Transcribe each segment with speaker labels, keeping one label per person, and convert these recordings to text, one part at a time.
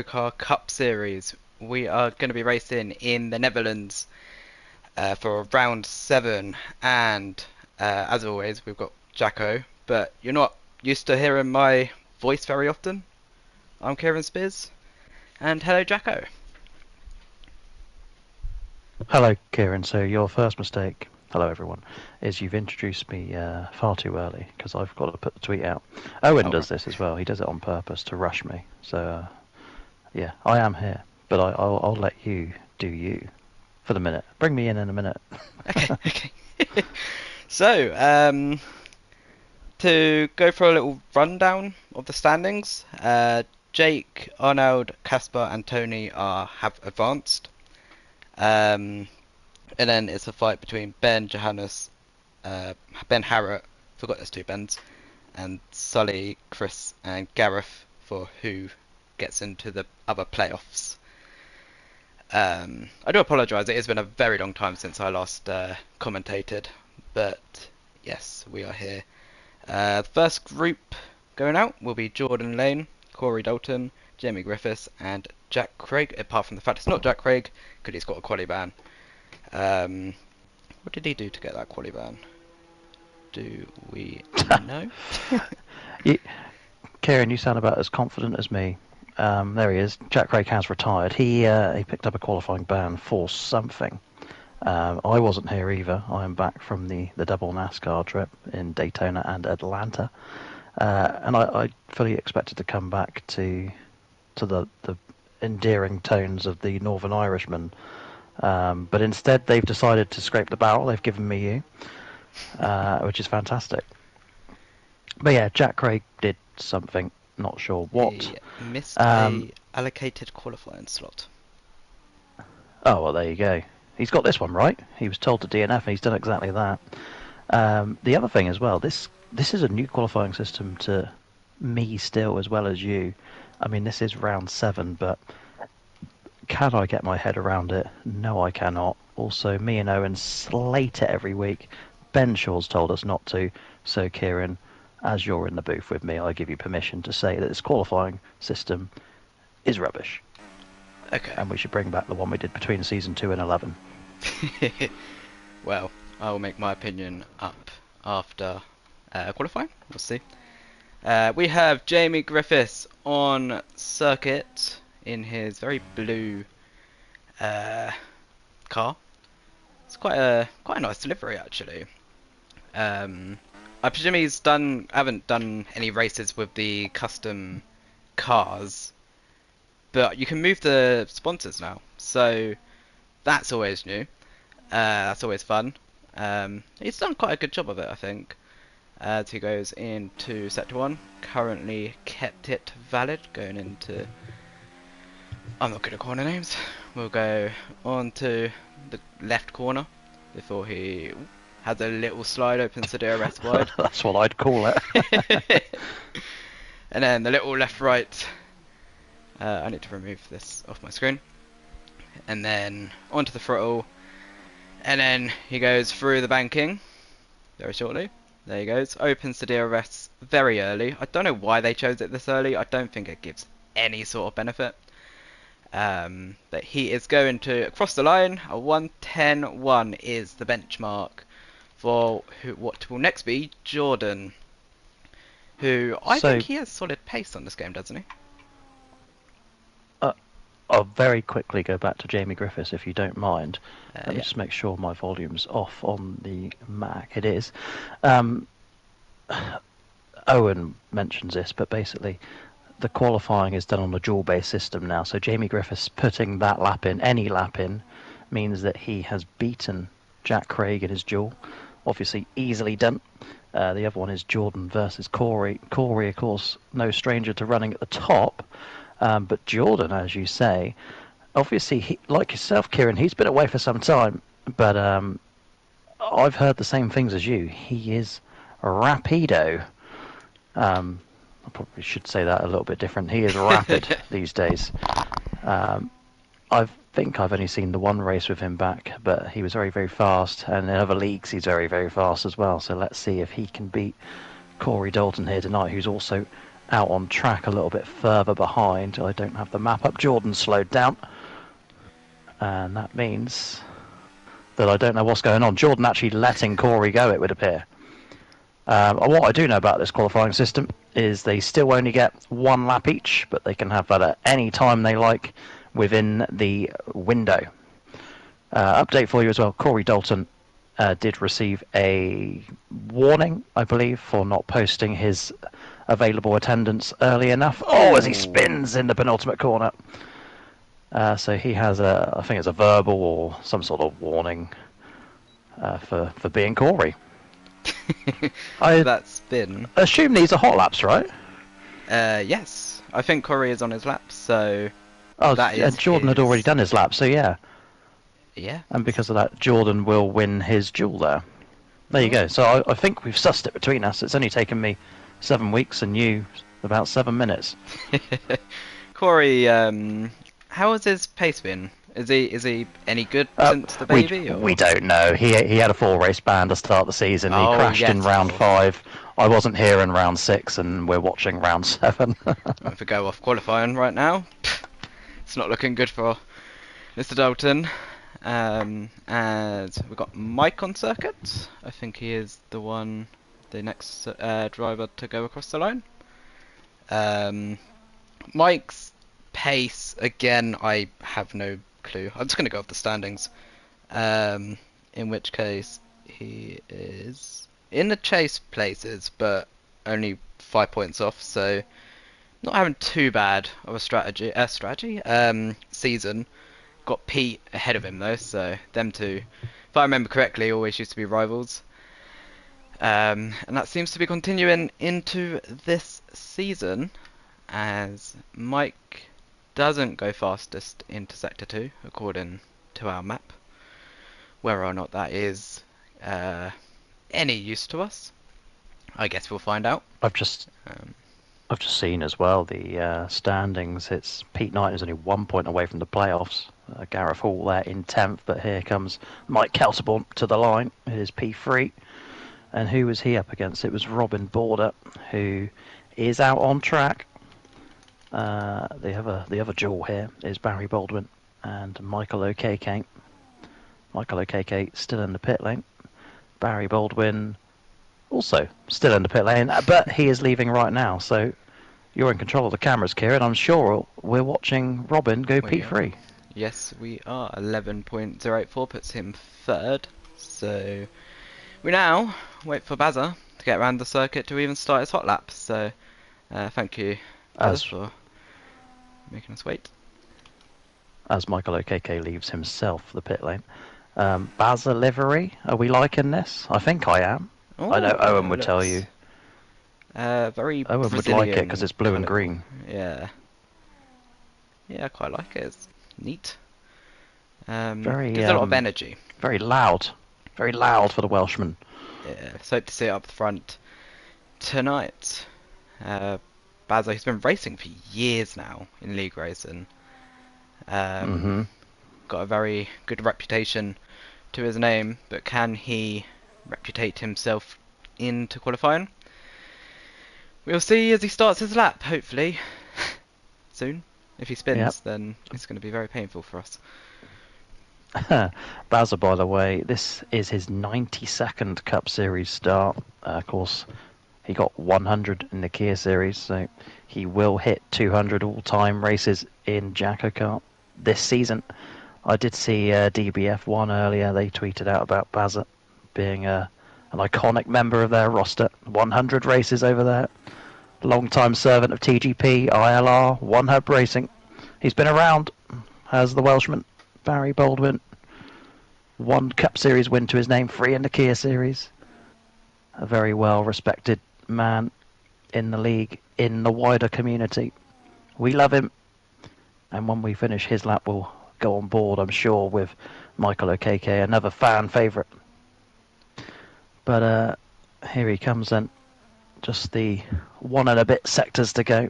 Speaker 1: Jackocar Cup Series. We are going to be racing in the Netherlands for round 7, and as always, we've got Jacko. But you're not used to hearing my voice very often. I'm Kieran Spears, and hello, Jacko.
Speaker 2: Hello, Kieran. So your first mistake, hello everyone, is you've introduced me far too early because I've got to put the tweet out. Owen
Speaker 1: Oh, right.
Speaker 2: does this as well. He does it on purpose to rush me. So yeah, I am here, but I'll let you do you for the minute. Bring me in a minute.
Speaker 1: Okay, okay. So, to go for a little rundown of the standings, Jake, Arnold, Casper, and Tony have advanced. Um, and then it's a fight between Ben, Johannes, Ben Harrott, forgot there's two Bens, and Sully, Chris, and Gareth for who gets into the other playoffs. I do apologise, it has been a very long time since I last commentated, but yes, we are here. The first group going out will be Jordan Lane, Corey Dalton, Jamie Griffiths, and Jack Craig, apart from the fact it's not Jack Craig, because he's got a quali ban. What did he do to get that quali ban? Do we know?
Speaker 2: you, Kieran, you sound about as confident as me. There he is. Jack Craig has retired. He picked up a qualifying ban for something. I wasn't here either. I am back from the double NASCAR trip in Daytona and Atlanta, and I fully expected to come back to the endearing tones of the Northern Irishman, but instead they've decided to scrape the barrel. They've given me you, which is fantastic. But yeah, Jack Craig did something. Not sure what.
Speaker 1: He missed
Speaker 2: Um,
Speaker 1: a allocated qualifying slot.
Speaker 2: oh well, there you go. He's got this one right. He was told to DNF, and he's done exactly that. The other thing as well, this is a new qualifying system to me still as well as you. I mean, this is round 7, but can I get my head around it? No, I cannot. Also, me and Owen slate it every week. Ben Shaw's told us not to. So, Kieran, as you're in the booth with me, I give you permission to say that this qualifying system is rubbish,
Speaker 1: Okay.
Speaker 2: and we should bring back the one we did between season 2 and 11.
Speaker 1: Well, I will make my opinion up after qualifying. We'll see. We have Jamie Griffiths on circuit in his very blue uh, car. It's quite a nice delivery actually. I presume haven't done any races with the custom cars, but you can move the sponsors now, so that's always new. That's always fun. He's done quite a good job of it, I think. As he goes into sector 1, currently kept it valid, going into... I'm not good at corner names. We'll go on to the left corner before he has a little slide, opens the DRS wide.
Speaker 2: That's what I'd call it.
Speaker 1: And then the little left right. I need to remove this off my screen. And then onto the throttle. And then he goes through the banking very shortly. There he goes. Opens the DRS very early. I don't know why they chose it this early. I don't think it gives any sort of benefit. But he is going to cross the line. A 1:10.1 is the benchmark for what will next be Jordan, who I
Speaker 2: So,
Speaker 1: think he has solid pace on this game, doesn't he?
Speaker 2: uh, I'll very quickly go back to Jamie Griffiths if you don't mind. Let me
Speaker 1: Yeah.
Speaker 2: just make sure my volume's off on the Mac. It is. Um, Owen mentions this, but basically the qualifying is done on a dual-based system now. So Jamie Griffiths putting that lap in, any lap in, means that he has beaten Jack Craig in his duel. Obviously, easily done. The other one is Jordan versus Corey. Corey, of course, no stranger to running at the top, but Jordan, as you say, obviously, like yourself, Kieran, he's been away for some time, but I've heard the same things as you. He is rapido. I probably should say that a little bit different. He is rapid these days. Um, I think I've only seen the one race with him back, but he was very, very fast. And in other leagues, he's very, very fast as well. So let's see if he can beat Corey Dalton here tonight, who's also out on track a little bit further behind. I don't have the map up. Jordan slowed down, and that means that I don't know what's going on. Jordan actually letting Corey go, it would appear. What I do know about this qualifying system is they still only get 1 lap each, but they can have that at any time they like within the window. Update for you as well. Corey Dalton did receive a warning, I believe, for not posting his available attendance early enough. Oh, as he spins in the penultimate corner. So he has I think it's a verbal or some sort of warning for being Corey. I
Speaker 1: That spin.
Speaker 2: assume these are hot laps, right?
Speaker 1: Yes. I think Corey is on his lap, so
Speaker 2: Oh,
Speaker 1: that is
Speaker 2: Jordan had already done his lap, so yeah.
Speaker 1: Yeah.
Speaker 2: And because of that, Jordan will win his duel there. There you go. So I think we've sussed it between us. It's only taken me 7 weeks and you about 7 minutes.
Speaker 1: Corey, how has his pace been? Is he any good since the baby?
Speaker 2: We don't know. He had a 4-race ban to start the season. He crashed in round 5. I wasn't here in round 6, and we're watching round 7.
Speaker 1: If we go off qualifying right now, it's not looking good for Mr. Dalton. And we've got Mike on circuit. I think he is the next driver to go across the line. Mike's pace, again, I have no clue. I'm just going to go off the standings. In which case, he is in the chase places, but only 5 points off, so not having too bad of a season. Got Pete ahead of him though, so them two, if I remember correctly, always used to be rivals. And that seems to be continuing into this season, as Mike doesn't go fastest into Sector 2, according to our map. Whether or not that is any use to us, I guess we'll find out.
Speaker 2: I've just seen as well the standings. It's Pete Knight is only 1 point away from the playoffs. Gareth Hall there in 10th, but here comes Mike Kelterborn to the line. It is P3. And who was he up against? It was Robin Border, who is out on track. The other duel here is Barry Baldwin and Michael O'Keke. Michael O'Keke still in the pit lane. Barry Baldwin also still in the pit lane, but he is leaving right now. So you're in control of the cameras, Kieran. I'm sure we're watching Robin go P3.
Speaker 1: Yes, we are. 11.084 puts him third. So we now wait for Bazza to get around the circuit to even start his hot lap. So thank you, Bazza, for making us wait.
Speaker 2: As Michael O'Keke leaves himself the pit lane. Bazza livery, are we liking this? I think I am. I know Owen would tell you.
Speaker 1: Very
Speaker 2: Owen would like it because it's blue and green.
Speaker 1: Yeah. Yeah, I quite like it. It's neat. Gives a lot of energy.
Speaker 2: Very loud. Very loud for the Welshman.
Speaker 1: Yeah, so hope to see it up front tonight. Bazza, he's been racing for years now in league racing. Got a very good reputation to his name, but can he reputate himself into qualifying? We'll see as he starts his lap, hopefully, soon. If he spins, then it's going to be very painful for us.
Speaker 2: Bazza, by the way, this is his 92nd Cup Series start. Of course, he got 100 in the Kia Series, so he will hit 200 all-time races in Jackocar this season. I did see DBF1 earlier. They tweeted out about Bazza being an iconic member of their roster. 100 races over there. Long-time servant of TGP, ILR, One Hub Racing. He's been around, has the Welshman, Barry Baldwin. 1 Cup Series win to his name, 3 in the Kia Series. A very well-respected man in the league, in the wider community. We love him. And when we finish his lap, we'll go on board, I'm sure, with Michael O'Keke, another fan favourite. But here he comes then. Just the 1 and a bit sectors to go.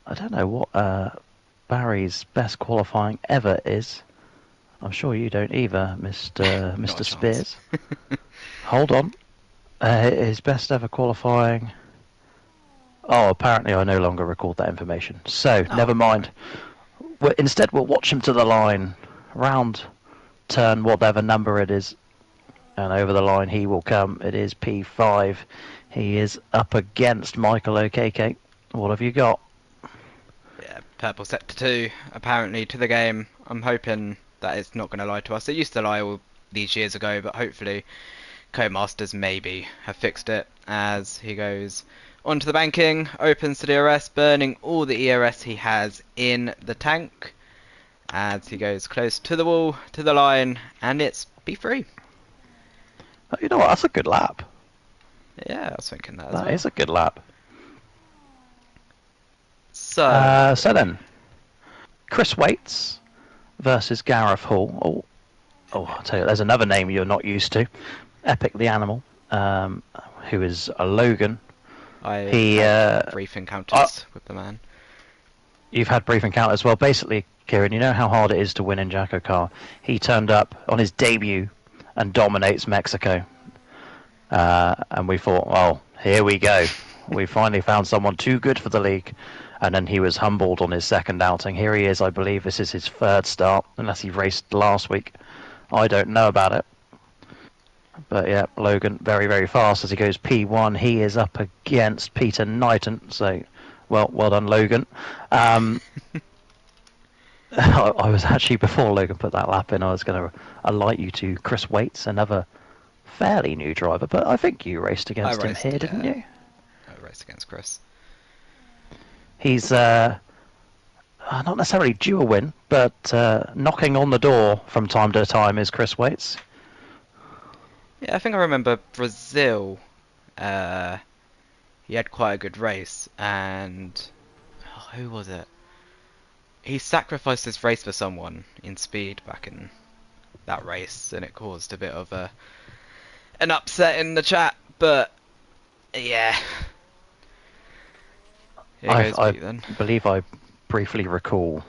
Speaker 2: I don't know what Barry's best qualifying ever is. I'm sure you don't either, Mr. Spears. Hold on. His best ever qualifying Oh, apparently I no longer record that information. So,
Speaker 1: Oh,
Speaker 2: never mind.
Speaker 1: right.
Speaker 2: Instead, we'll watch him to the line. Round turn, whatever number it is. And over the line he will come. It is P5. He is up against Michael Okeke. What have you got?
Speaker 1: Yeah, purple sector 2, apparently, to the game. I'm hoping that it's not going to lie to us. It used to lie all these years ago, but hopefully Codemasters maybe have fixed it as he goes onto the banking, opens to the ERS, burning all the ERS he has in the tank as he goes close to the wall, to the line, and it's P3.
Speaker 2: Oh, you know what? That's a good lap.
Speaker 1: Yeah, I was thinking that as
Speaker 2: That
Speaker 1: well.
Speaker 2: is a good lap.
Speaker 1: So,
Speaker 2: So then, Chris Waits versus Gareth Hall. I'll tell you, there's another name you're not used to. Epic the Animal, who is a Logan.
Speaker 1: I've
Speaker 2: He,
Speaker 1: had brief encounters with the man.
Speaker 2: You've had brief encounters. Well, basically, Kieran, you know how hard it is to win in Jackocar. He turned up on his debut and dominates Mexico. And we thought, well, here we go. We finally found someone too good for the league. And then he was humbled on his second outing. Here he is, I believe this is his third start, unless he raced last week. I don't know about it. But yeah, Logan, very, very fast as he goes P1. He is up against Peter Knighton. So, well done, Logan. I was actually, before Logan put that lap in, I was going to alight you to Chris Waits, another fairly new driver, but I think you raced against him here, didn't you?
Speaker 1: I raced against Chris.
Speaker 2: He's not necessarily due a win, but knocking on the door from time to time is Chris Waits.
Speaker 1: Yeah, I think I remember Brazil. He had quite a good race, and who was it? He sacrificed his race for someone in speed back in that race, and it caused a bit of an upset in the chat. But yeah, here goes
Speaker 2: I
Speaker 1: Pete then.
Speaker 2: believe I briefly recall.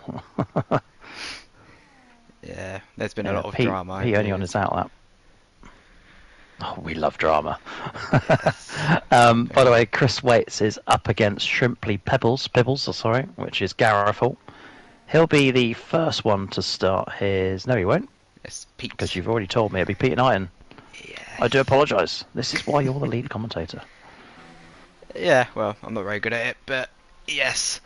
Speaker 1: Yeah, there's been a
Speaker 2: Yeah,
Speaker 1: lot of drama.
Speaker 2: Pete only on his outlap. Oh, we love drama.
Speaker 1: Yes.
Speaker 2: By the way, Chris Waits is up against Shrimply Pibbles, which is Gareth Hall. He'll be the first one to start his... No, he won't.
Speaker 1: It's Pete.
Speaker 2: Because you've already told me it'll be Peter Knighton.
Speaker 1: Yeah.
Speaker 2: I do apologise. This is why you're the lead commentator.
Speaker 1: Yeah, well, I'm not very good at it, but yes.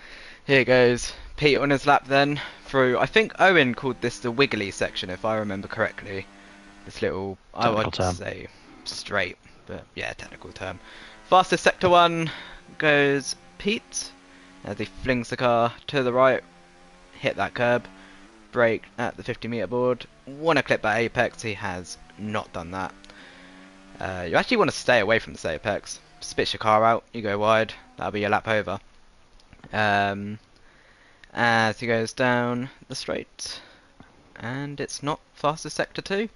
Speaker 1: Here goes Pete on his lap then through, I think Owen called this the wiggly section, if I remember correctly. This little, I would say straight, but yeah, technical term. Fastest sector 1 goes Pete as he flings the car to the right, hit that curb, brake at the 50-meter board. Want to clip that apex, he has not done that. You actually want to stay away from this apex. Spit your car out, you go wide, that'll be your lap over. As he goes down the straight, and it's not fastest sector 2.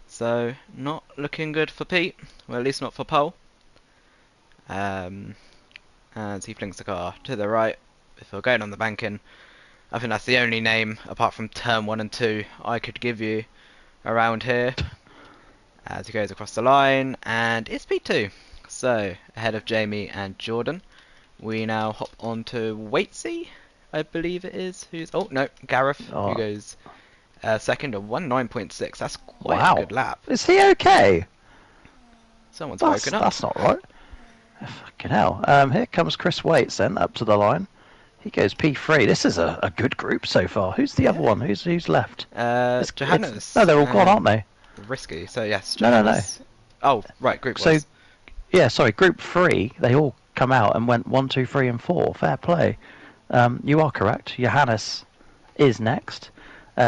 Speaker 1: So, not looking good for Pete, well, at least not for pole. As he flings the car to the right before going on the banking. I think that's the only name, apart from turn 1 and 2, I could give you around here. As he goes across the line, and it's P2. So, ahead of Jamie and Jordan, we now hop on to Waitsy, I believe it is. Oh, no, Gareth, who goes second at 1:09.6. That's quite a good lap.
Speaker 2: Is he okay?
Speaker 1: Someone's woken up.
Speaker 2: That's not right. Fucking hell. Here comes Chris Waits then, up to the line. He goes P3. This is a good group so far. Who's the other one? Who's left?
Speaker 1: Johannes.
Speaker 2: No, they're all gone, aren't they?
Speaker 1: Risky. So yes,
Speaker 2: Johannes.
Speaker 1: No. Oh, right, group
Speaker 2: so,
Speaker 1: was.
Speaker 2: Yeah, sorry, group 3, they all come out and went 1, 2, 3 and 4. Fair play. You are correct. Johannes is next.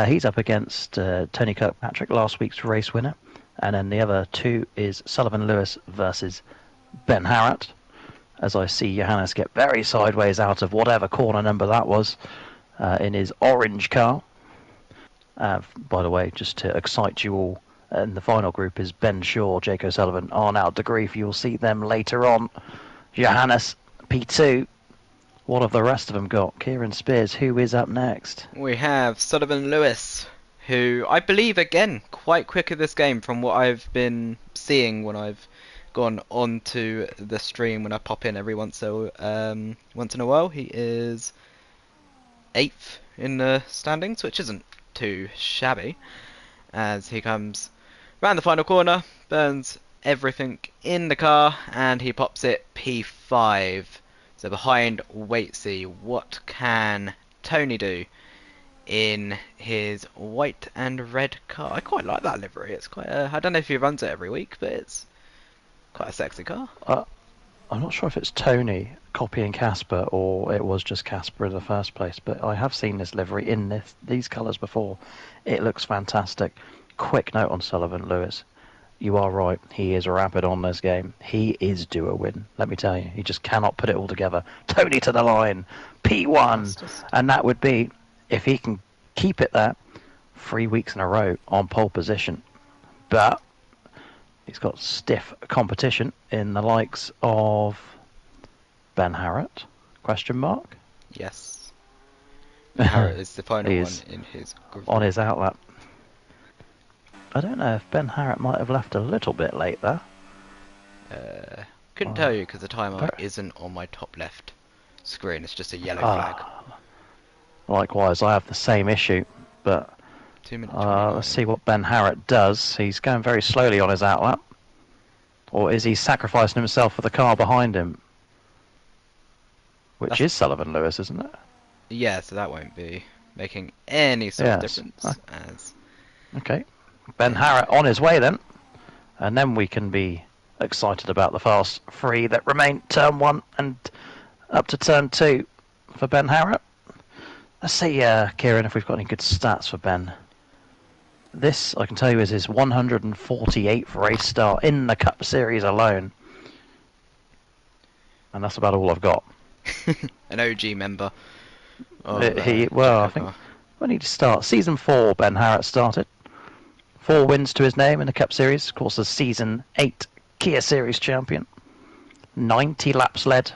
Speaker 2: He's up against Tony Kirkpatrick, last week's race winner. And then the other 2 is Sullivan Lewis versus Ben Harratt. As I see Johannes get very sideways out of whatever corner number that was in his orange car. By the way, just to excite you all, in the final group is Ben Shaw, Jake O'Sullivan, Arnoud de Grief. You'll see them later on. Johannes, P2. What have the rest of them got? Kieran Spears, who is up next?
Speaker 1: We have Sullivan Lewis, who I believe, again, quite quick at this game from what I've been seeing when I've gone onto the stream when I pop in every once in a while. He is 8th in the standings, which isn't too shabby, as he comes round the final corner, burns everything in the car, and he pops it P5. So behind Waitsy, what can Tony do in his white and red car? I quite like that livery. It's quite I don't know if he runs it every week, but it's quite a sexy car.
Speaker 2: I'm not sure if it's Tony copying Casper or it was just Casper in the first place, but I have seen this livery in these colours before. It looks fantastic. Quick note on Sullivan Lewis. You are right. He is rapid on this game. He is due a win. Let me tell you. He just cannot put it all together. Tony to the line. P1. And that would be, if he can keep it there, 3 weeks in a row on pole position. But he's got stiff competition in the likes of Ben Harrett? Question mark?
Speaker 1: Yes. Harrett is the final one in his group.
Speaker 2: On his outlap. I don't know if Ben Harrett might have left a little bit late there.
Speaker 1: Couldn't tell you because the timer isn't on my top left screen. It's just a yellow flag.
Speaker 2: Likewise, I have the same issue, but
Speaker 1: 2 minutes.
Speaker 2: Let's see what Ben Harrett does. He's going very slowly on his outlap. Or is he sacrificing himself for the car behind him? Which is Sullivan Lewis, isn't it?
Speaker 1: Yeah, so that won't be making any sort of difference.
Speaker 2: Okay. Ben Harrett on his way then. And then we can be excited about the fast 3 that remain turn 1 and up to turn 2 for Ben Harrett. Let's see, Kieran, if we've got any good stats for Ben. This, I can tell you, is his 148th race start in the Cup Series alone. And that's about all I've got.
Speaker 1: An OG member.
Speaker 2: I think when did he start? Season 4, Ben Harrett started. 4 wins to his name in the Cup Series. Of course, the Season 8 Kia Series champion. 90 laps led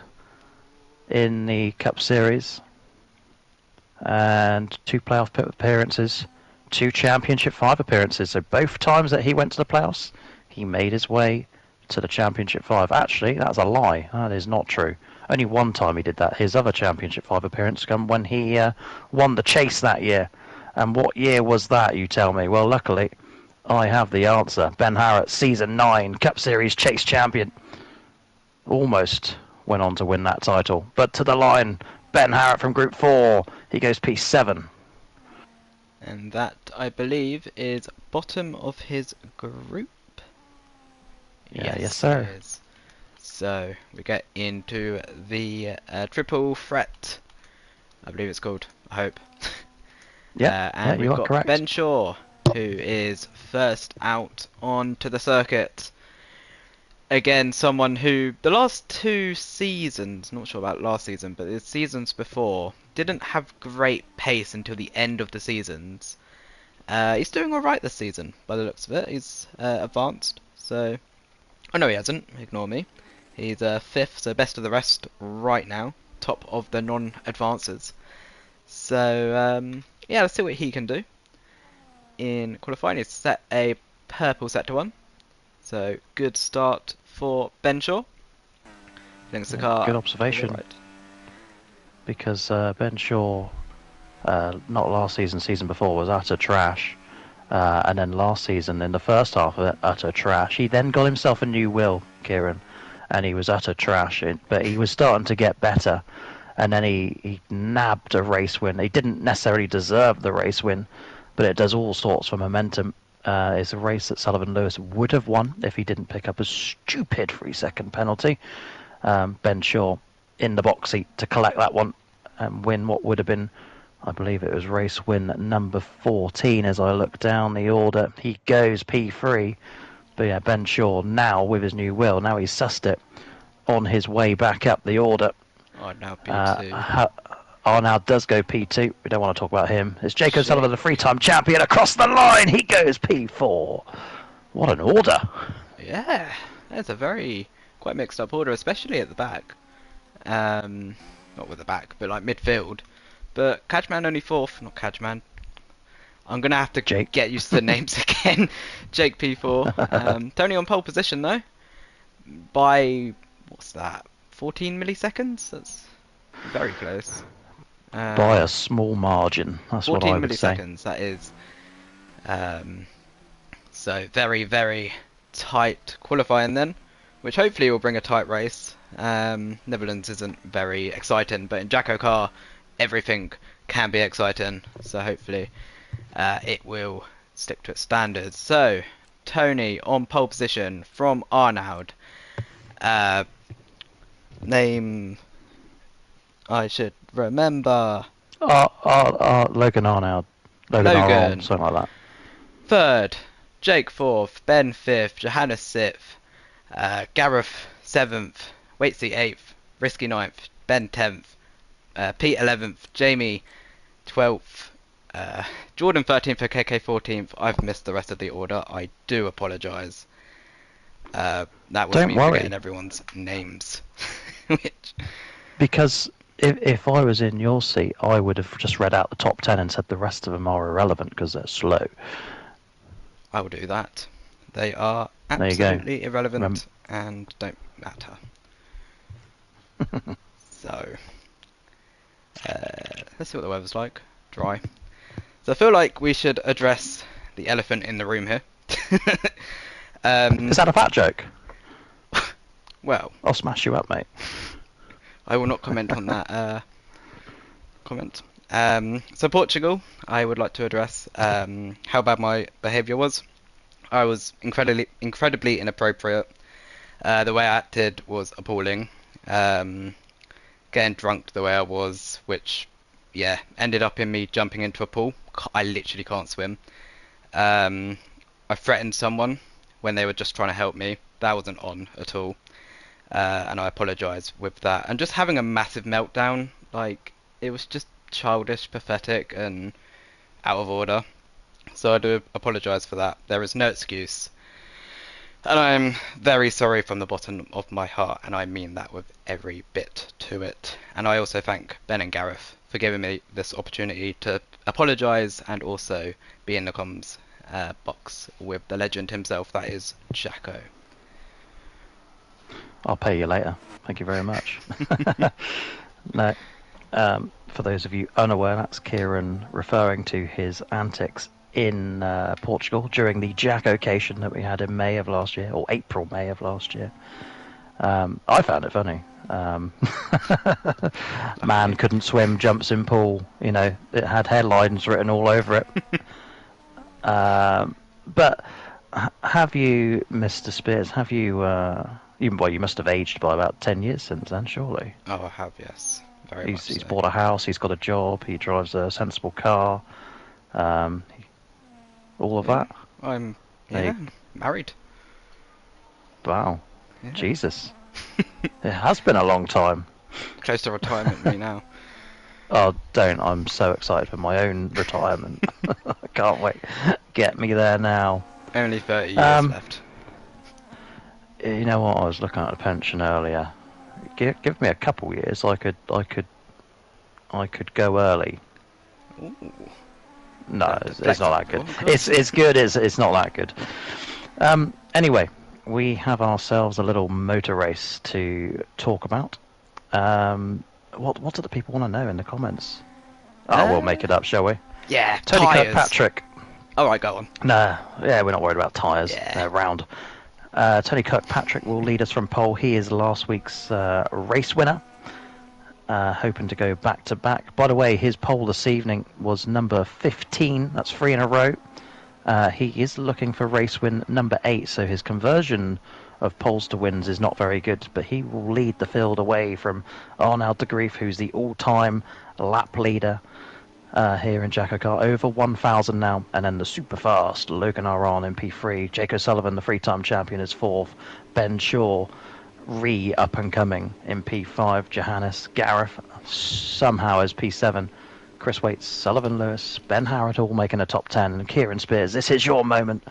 Speaker 2: in the Cup Series. And 2 playoff appearances. 2 Championship 5 appearances. So both times that he went to the playoffs, he made his way to the Championship 5. Actually, that's a lie. That is not true. Only one time he did that. His other Championship 5 appearance come when he won the chase that year. And what year was that, you tell me? Well, luckily, I have the answer. Ben Harrett, Season 9, Cup Series chase champion. Almost went on to win that title. But to the line, Ben Harrett from Group 4. He goes P7.
Speaker 1: And that, I believe, is bottom of his group.
Speaker 2: Yes, sir.
Speaker 1: It is. So, we get into the triple threat. I believe it's called, I hope. And we've got
Speaker 2: correct.
Speaker 1: Ben Shaw, who is first out onto the circuit. Again, someone who, the last 2 seasons, not sure about last season, but the seasons before, didn't have great pace until the end of the seasons. He's doing alright this season, by the looks of it. He's advanced, so... Oh no, he hasn't. Ignore me. He's 5th, so best of the rest right now. Top of the non-advancers. So, yeah, let's see what he can do. In qualifying, he's set a purple sector 1. So, good start for Ben Shaw. Links the car.
Speaker 2: Good observation.
Speaker 1: Right.
Speaker 2: Because Ben Shaw, not last season, season before, was utter trash. And then last season, in the first half of it, utter trash. He then got himself a new wheel, Kieran, and he was utter trash. But he was starting to get better. And then he nabbed a race win. He didn't necessarily deserve the race win, but it does all sorts for momentum. It's a race that Sullivan Lewis would have won if he didn't pick up a stupid 3-second penalty. Ben Shaw in the box seat to collect that one and win what would have been, I believe it was race win number 14 as I look down the order. He goes P3. But yeah, Ben Shaw now with his new wheel, now he's sussed it on his way back up the order.
Speaker 1: Oh, now P2.
Speaker 2: Now does go P2. We don't want to talk about him. It's Jacob Sullivan, the 3-time champion, across the line. He goes P4. What an order.
Speaker 1: Yeah, that's a very quite mixed up order, especially at the back. Not with the back, but like midfield. But Catchman only 4th. Not Catchman. I'm going to have to get used to the names again. Jake P4. Tony on pole position, though. by, what's that, 14 milliseconds? That's very close.
Speaker 2: By a small margin, that's what I
Speaker 1: 14
Speaker 2: would say.
Speaker 1: milliseconds, that is. Um, so very, very tight qualifying then, which hopefully will bring a tight race. Netherlands isn't very exciting, but in Jackocar, everything can be exciting. So hopefully it will stick to its standards. So, Tony on pole position from Arnaud. Name I should remember.
Speaker 2: Logan Arnold. Logan Aron,
Speaker 1: Logan.
Speaker 2: something like that.
Speaker 1: Third. Jake fourth. Ben fifth. Johannes sixth. Gareth seventh. Waitsy eighth. Risky ninth. Ben 10th. Pete 11th. Jamie 12th. Jordan 13th for KK 14th. I've missed the rest of the order. I do apologise. That was
Speaker 2: Don't
Speaker 1: me
Speaker 2: worry.
Speaker 1: forgetting everyone's names. Which
Speaker 2: Because if I was in your seat, I would have just read out the top 10 and said the rest of them are irrelevant because they're slow.
Speaker 1: I will do that. They are
Speaker 2: There you go.
Speaker 1: absolutely irrelevant and don't matter. So, let's see what the weather's like. Dry. So I feel like we should address the elephant in the room here.
Speaker 2: Is that a fat joke?
Speaker 1: Well,
Speaker 2: I'll smash you up, mate.
Speaker 1: I will not comment on that comment. So Portugal, I would like to address how bad my behaviour was. I was incredibly inappropriate. The way I acted was appalling. Getting drunk the way I was, which, yeah, ended up in me jumping into a pool. I literally can't swim. I threatened someone when they were just trying to help me. That wasn't on at all. And I apologise with that. And just having a massive meltdown, like, it was just childish, pathetic, and out of order. So I do apologise for that. There is no excuse. And I'm very sorry from the bottom of my heart, and I mean that with every bit to it. And I also thank Ben and Gareth for giving me this opportunity to apologise and also be in the comms box with the legend himself, that is Jacko.
Speaker 2: I'll pay you later. Thank you very much. No, for those of you unaware, that's Kieran referring to his antics in Portugal during the Jackocation that we had in May of last year, or April, May of last year. I found it funny. Man couldn't swim, jumps in pool. You know, it had headlines written all over it. But have you, Mr. Spears? Have you? You must have aged by about 10 years since then, surely.
Speaker 1: Oh, I have, yes. Very much
Speaker 2: He's
Speaker 1: so.
Speaker 2: bought a house. He's got a job. He drives a sensible car. All of that.
Speaker 1: I'm
Speaker 2: Hey.
Speaker 1: married.
Speaker 2: Wow.
Speaker 1: Yeah.
Speaker 2: Jesus. It has been a long time.
Speaker 1: Close to retirement me now.
Speaker 2: Oh, don't. I'm so excited for my own retirement. I can't wait. Get me there now.
Speaker 1: Only 30 years left.
Speaker 2: You know what? I was looking at a pension earlier. Give me a couple years. I could go early.
Speaker 1: Ooh.
Speaker 2: No, it's not that good.
Speaker 1: Oh,
Speaker 2: It's good. It's not that good. Anyway, we have ourselves a little motor race to talk about. What do the people want to know in the comments? Oh, we'll make it up, shall we?
Speaker 1: Yeah,
Speaker 2: Tony
Speaker 1: tyres.
Speaker 2: Kirkpatrick.
Speaker 1: Alright, go on.
Speaker 2: No, yeah, we're not worried about tyres.
Speaker 1: Yeah.
Speaker 2: They're round. Tony Kirkpatrick will lead us from pole. He is last week's race winner. Hoping to go back to back. By the way, his pole this evening was number 15. That's 3 in a row. He is looking for race win number 8, so his conversion of poles to wins is not very good, but he will lead the field away from Arnaud de Grief, who's the all-time lap leader here in Jackocar, over 1,000 now, and then the super fast Logan Aron in P3, Jake O'Sullivan, the 3-time champion, is 4th, Ben Shaw up and coming in P5, Johannes, Gareth somehow is P7, Chris Waits, Sullivan Lewis, Ben Harrod all making a top 10, and Kieran Spears, this is your moment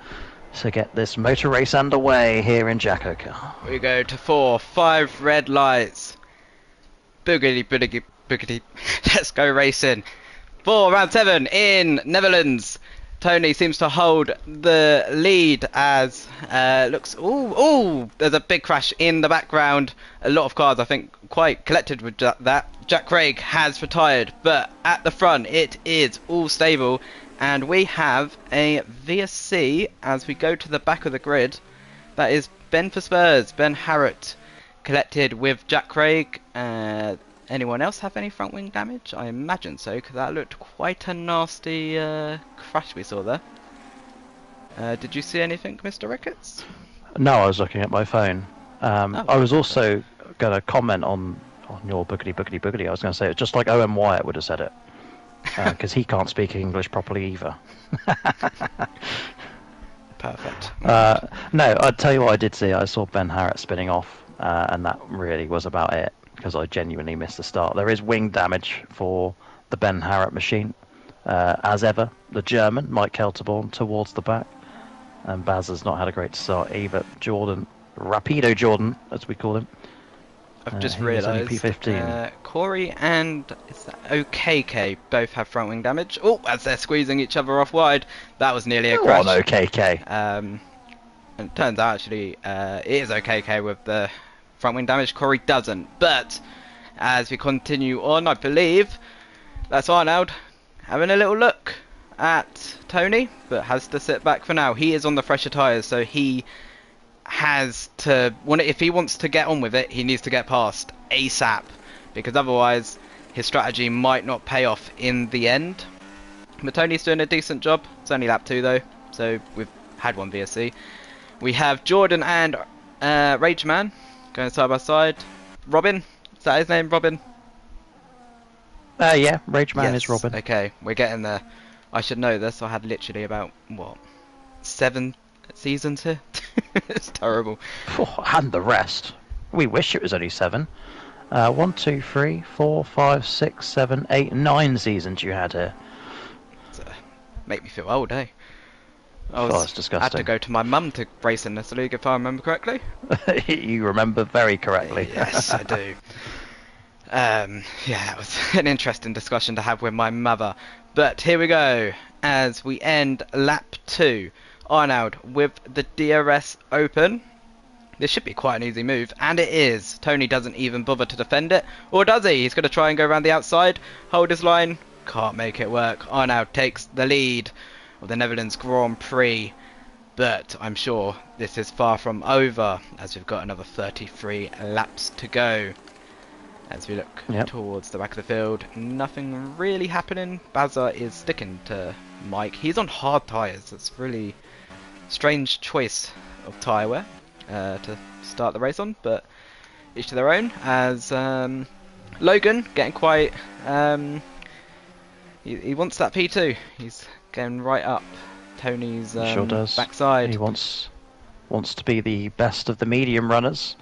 Speaker 2: to get this motor race underway here in Jackocar.
Speaker 1: We go to 4, 5 red lights. Boogity, boogity, boogity. Let's go racing. 4, round 7 in Netherlands. Tony seems to hold the lead as looks. Ooh, there's a big crash in the background. A lot of cars, I think, quite collected with that. Jack Craig has retired, but at the front it is all stable, and we have a VSC as we go to the back of the grid. That is Ben for Spurs, Ben Harrott, collected with Jack Craig. Anyone else have any front wing damage? I imagine so, because that looked quite a nasty crash we saw there. Did you see anything, Mr. Ricketts?
Speaker 2: No, I was looking at my phone. I was also going to comment on your boogity boogity boogity. I was going to say it's just like Owen Wyatt would have said it, because he can't speak English properly either.
Speaker 1: Perfect.
Speaker 2: No, I'd tell you what I did see. I saw Ben Harrott spinning off, and that really was about it, because I genuinely missed the start. There is wing damage for the Ben Harrott machine. As ever, the German, Mike Kelterborn, towards the back. And Baz has not had a great start either. Jordan, Rapido Jordan, as we call him.
Speaker 1: I've just realised Corey and is that OKK both have front wing damage. Oh, as they're squeezing each other off wide. That was nearly a crash.
Speaker 2: What OKK?
Speaker 1: And it turns out actually it is OKK with the front wing damage. Corey doesn't. But as we continue on, I believe that's Arnold having a little look at Tony, but has to sit back for now. He is on the fresher tyres, so he has to, if he wants to get on with it, he needs to get past ASAP, because otherwise his strategy might not pay off in the end. But Tony's doing a decent job. It's only lap 2 though, so we've had one VSC. We have Jordan and Rageman going side by side. Robin, is that his name, Robin?
Speaker 2: Yeah, Rageman
Speaker 1: yes.
Speaker 2: is Robin.
Speaker 1: Okay, we're getting there. I should know this. I had literally about, 7 seasons here? It's terrible.
Speaker 2: And the rest. We wish it was only 7. 1, 2, 3, 4, 5, 6, 7, 8, 9 seasons you had here.
Speaker 1: Make me feel old, eh?
Speaker 2: It's disgusting.
Speaker 1: I had to go to my mum to race in this league, if I remember correctly.
Speaker 2: You remember very correctly.
Speaker 1: Yes, I do. Yeah, that was an interesting discussion to have with my mother. But here we go, as we end lap 2. Arnold with the DRS open. This should be quite an easy move, and it is. Tony doesn't even bother to defend it, or does he? He's going to try and go around the outside, hold his line, can't make it work. Arnold takes the lead of the Netherlands Grand Prix, but I'm sure this is far from over, as we've got another 33 laps to go. As we look towards the back of the field, nothing really happening. Bazza is sticking to Mike. He's on hard tyres. That's really strange choice of tyre wear to start the race on, but each to their own. As Logan getting quite he wants that P2. He's going right up Tony's
Speaker 2: sure does.
Speaker 1: backside.
Speaker 2: He wants to be the best of the medium runners.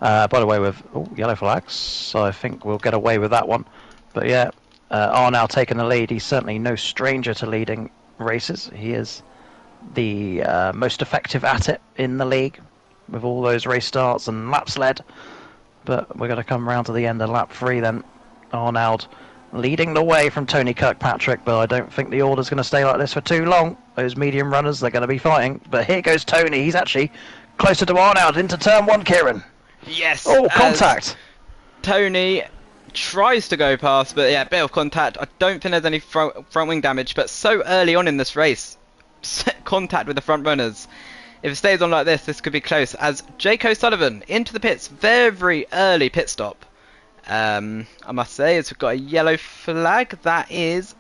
Speaker 2: By the way, with yellow flags, so I think we'll get away with that one. But yeah, Arnold taking the lead. He's certainly no stranger to leading races. He is the most effective at it in the league, with all those race starts and laps led. But we're going to come round to the end of lap 3 then. Arnold leading the way from Tony Kirkpatrick, but I don't think the order's going to stay like this for too long. Those medium runners, they're going to be fighting. But here goes Tony. He's actually closer to Arnold into turn 1, Kieran.
Speaker 1: Yes.
Speaker 2: Oh, contact.
Speaker 1: Tony tries to go past, but yeah, bit of contact. I don't think there's any front wing damage, but so early on in this race, contact with the front runners. If it stays on like this, this could be close. As Jake O'Sullivan into the pits, very early pit stop. I must say, as we've got a yellow flag. That is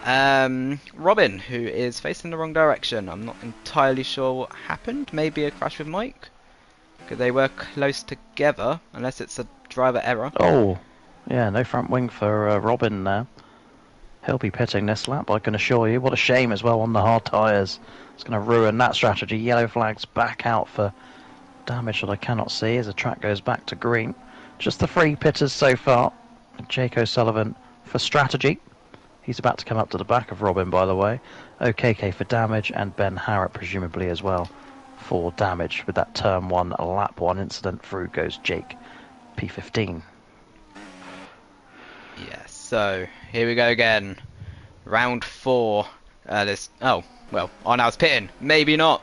Speaker 1: Robin, who is facing the wrong direction. I'm not entirely sure what happened. Maybe a crash with Mike. They were close together, unless it's a driver error.
Speaker 2: Oh, yeah, no front wing for Robin now. He'll be pitting this lap, I can assure you. What a shame as well on the hard tyres. It's going to ruin that strategy. Yellow flags back out for damage that I cannot see as the track goes back to green. Just the 3 pitters so far. Jake O'Sullivan for strategy. He's about to come up to the back of Robin, by the way. OKK for damage, and Ben Harrott presumably as well for damage. With that turn 1 lap 1 incident, through goes Jake P15.
Speaker 1: Yes, so here we go again. Round 4. Oh, well, Arnaud's pitting. Maybe not.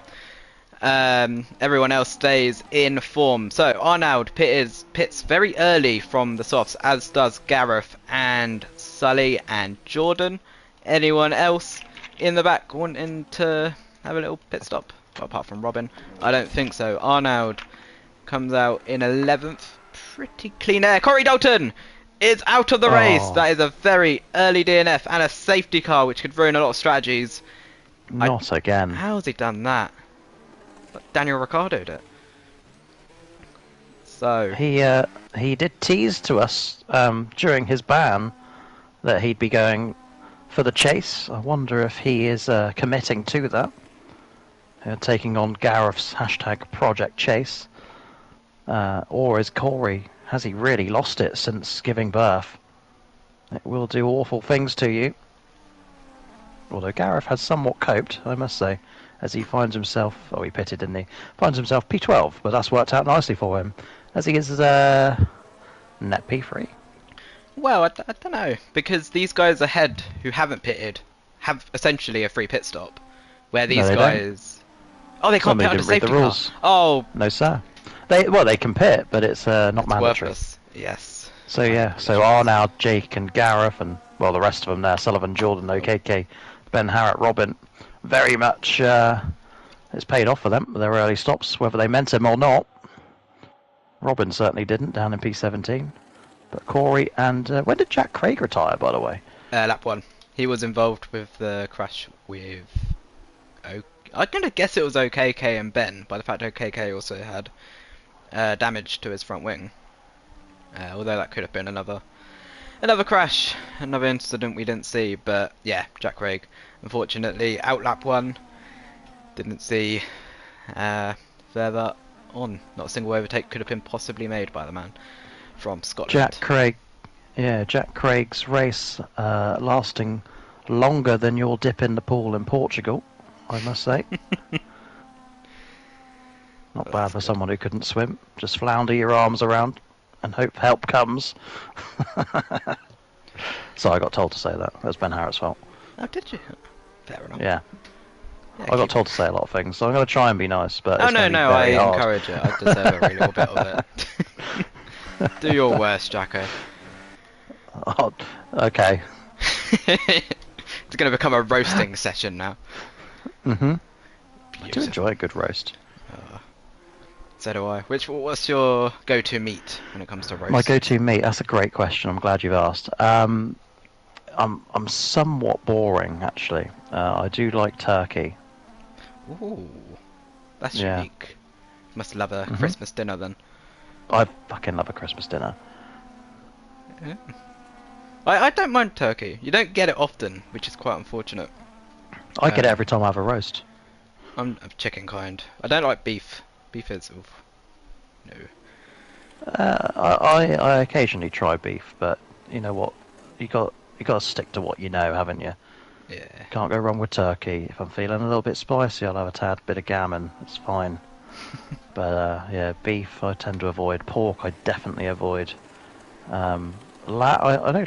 Speaker 1: Everyone else stays in form. So Arnaud pits very early from the softs, as does Gareth and Sully and Jordan. Anyone else in the back wanting to have a little pit stop? Well, apart from Robin, I don't think so. Arnaud comes out in 11th. Pretty clean air. Corey Dalton is out of the race.
Speaker 2: Oh,
Speaker 1: That is a very early DNF and a safety car, which could ruin a lot of strategies.
Speaker 2: not again.
Speaker 1: How has he done that? Daniel Ricciardo did. So
Speaker 2: He did tease to us during his ban that he'd be going for the chase. I wonder if he is committing to that, taking on Gareth's hashtag Project Chase, or is Corey, has he really lost it since giving birth? It will do awful things to you. Although Gareth has somewhat coped, I must say, as he finds himself, oh, he pitted, didn't he? Finds himself P12, but that's worked out nicely for him, as he is net P3.
Speaker 1: well, I don't know, because these guys ahead who haven't pitted have essentially a free pit stop, where these
Speaker 2: No, they
Speaker 1: guys, oh, they can't
Speaker 2: Somebody
Speaker 1: pit under
Speaker 2: didn't read
Speaker 1: safety
Speaker 2: the
Speaker 1: car.
Speaker 2: rules.
Speaker 1: Oh,
Speaker 2: No, sir. They can pit, but it's not
Speaker 1: it's
Speaker 2: mandatory.
Speaker 1: worthless. Yes.
Speaker 2: So yeah, so Arnaud, Jake, and Gareth, and well, the rest of them there: Sullivan, Jordan, OKK, Ben Harrett, Robin. Very much, it's paid off for them with their early stops, whether they meant him or not. Robin certainly didn't down in P17, but Corey and when did Jack Craig retire, by the way?
Speaker 1: Lap 1. He was involved with the crash with. I'm gonna guess it was OKK and Ben, by the fact OKK also had damage to his front wing. Although that could have been another crash, another incident we didn't see. But yeah, Jack Craig, unfortunately, out lap 1. Didn't see further on. Not a single overtake could have been possibly made by the man from Scotland.
Speaker 2: Jack Craig's race lasting longer than your dip in the pool in Portugal, I must say. Not bad for someone who couldn't swim. Just flounder your arms around and hope help comes. So I got told to say that. It was Ben Harrett's fault.
Speaker 1: Oh, did you? Fair enough.
Speaker 2: Yeah.
Speaker 1: Yeah,
Speaker 2: I got told to say a lot of things, so I'm going to try and be nice, but
Speaker 1: Oh
Speaker 2: it's
Speaker 1: no,
Speaker 2: gonna be
Speaker 1: no, I
Speaker 2: very hard.
Speaker 1: encourage it. I deserve a very little bit of it. Do your worst, Jacko.
Speaker 2: Oh, okay.
Speaker 1: It's going to become a roasting session now.
Speaker 2: I do
Speaker 1: Beautiful.
Speaker 2: enjoy a good roast.
Speaker 1: So do I. What's your go-to meat when it comes to roast?
Speaker 2: My go-to meat, that's a great question. I'm glad you've asked. I'm somewhat boring, actually. I do like turkey.
Speaker 1: Ooh, that's
Speaker 2: Yeah.
Speaker 1: unique. Must love a Christmas dinner then.
Speaker 2: I fucking love a Christmas dinner.
Speaker 1: Yeah. I don't mind turkey. You don't get it often, which is quite unfortunate.
Speaker 2: I get it every time I have a roast.
Speaker 1: I'm of chicken kind. I don't like beef. Beef is oof. No.
Speaker 2: I occasionally try beef, but you know what? You got to stick to what you know, haven't you?
Speaker 1: Yeah.
Speaker 2: Can't go wrong with turkey. If I'm feeling a little bit spicy, I'll have a tad bit of gammon. It's fine. But yeah, beef I tend to avoid. Pork I definitely avoid. I know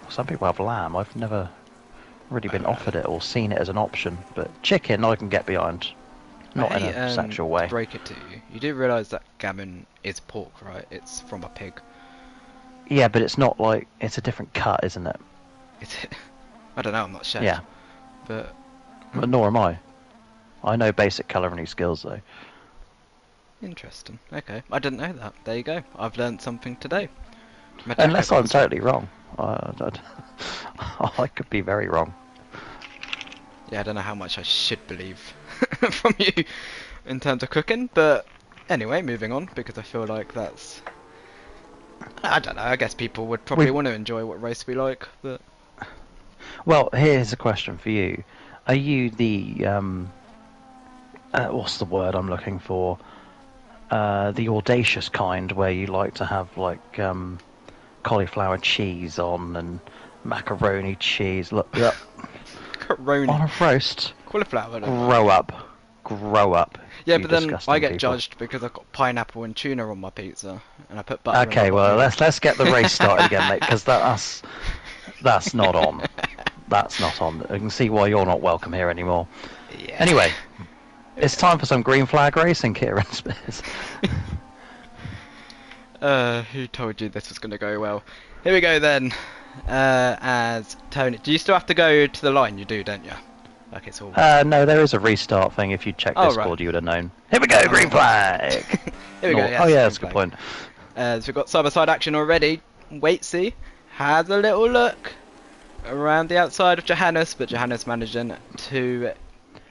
Speaker 2: some people have lamb. I've never really been offered it or seen it as an option. But chicken I can get behind. Not in a sexual way.
Speaker 1: To break it to you, you do realise that gammon is pork, right? It's from a pig.
Speaker 2: Yeah, but it's not like it's a different cut, isn't it?
Speaker 1: Is it? I don't know. I'm not chef.
Speaker 2: Yeah.
Speaker 1: But
Speaker 2: Nor am I. I know basic culinary skills though.
Speaker 1: interesting. Okay, I didn't know that. There you go. I've learned something today.
Speaker 2: Unless I'm totally wrong. I could be very wrong.
Speaker 1: Yeah, I don't know how much I should believe from you in terms of cooking, but anyway, moving on because I feel like that's. I don't know. I guess people would probably want to enjoy what race we like, but.
Speaker 2: Well, here's a question for you. Are you the what's the word I'm looking for? The audacious kind, where you like to have like cauliflower cheese on and macaroni cheese. Look,
Speaker 1: Macaroni.
Speaker 2: on a roast.
Speaker 1: Cauliflower.
Speaker 2: Grow up.
Speaker 1: Yeah,
Speaker 2: you
Speaker 1: but then
Speaker 2: disgusting
Speaker 1: I get
Speaker 2: people.
Speaker 1: judged because I've got pineapple and tuna on my pizza, and I put butter.
Speaker 2: Okay,
Speaker 1: in
Speaker 2: well let's get the race started again, mate, because that's not on. That's not on. I can see why you're not welcome here anymore.
Speaker 1: Yeah.
Speaker 2: Anyway, it's time for some green flag racing, Kieran Spears.
Speaker 1: Who told you this was going to go well? Here we go then. As Tony, do you still have to go to the line? You do, don't you? Like it's all.
Speaker 2: No, there is a restart thing. If you check Discord,
Speaker 1: right.
Speaker 2: you would have known. Here we go, green flag.
Speaker 1: Here we go. Yes,
Speaker 2: oh yeah, that's a good point.
Speaker 1: So we've got side-by-side action already. Waitsy has a little look around the outside of Johannes, but Johannes managing to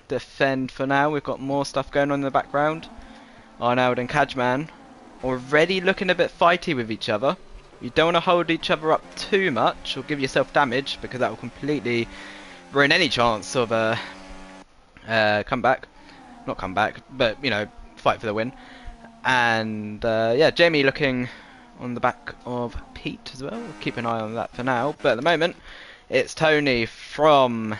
Speaker 1: defend for now. We've got more stuff going on in the background. Arnold and Kajman already looking a bit fighty with each other. You don't want to hold each other up too much or give yourself damage, because that will completely ruin any chance of a comeback. Not comeback, but you know, fight for the win. And yeah, Jamie looking on the back of Pete as well. We'll keep an eye on that for now. But at the moment, it's Tony from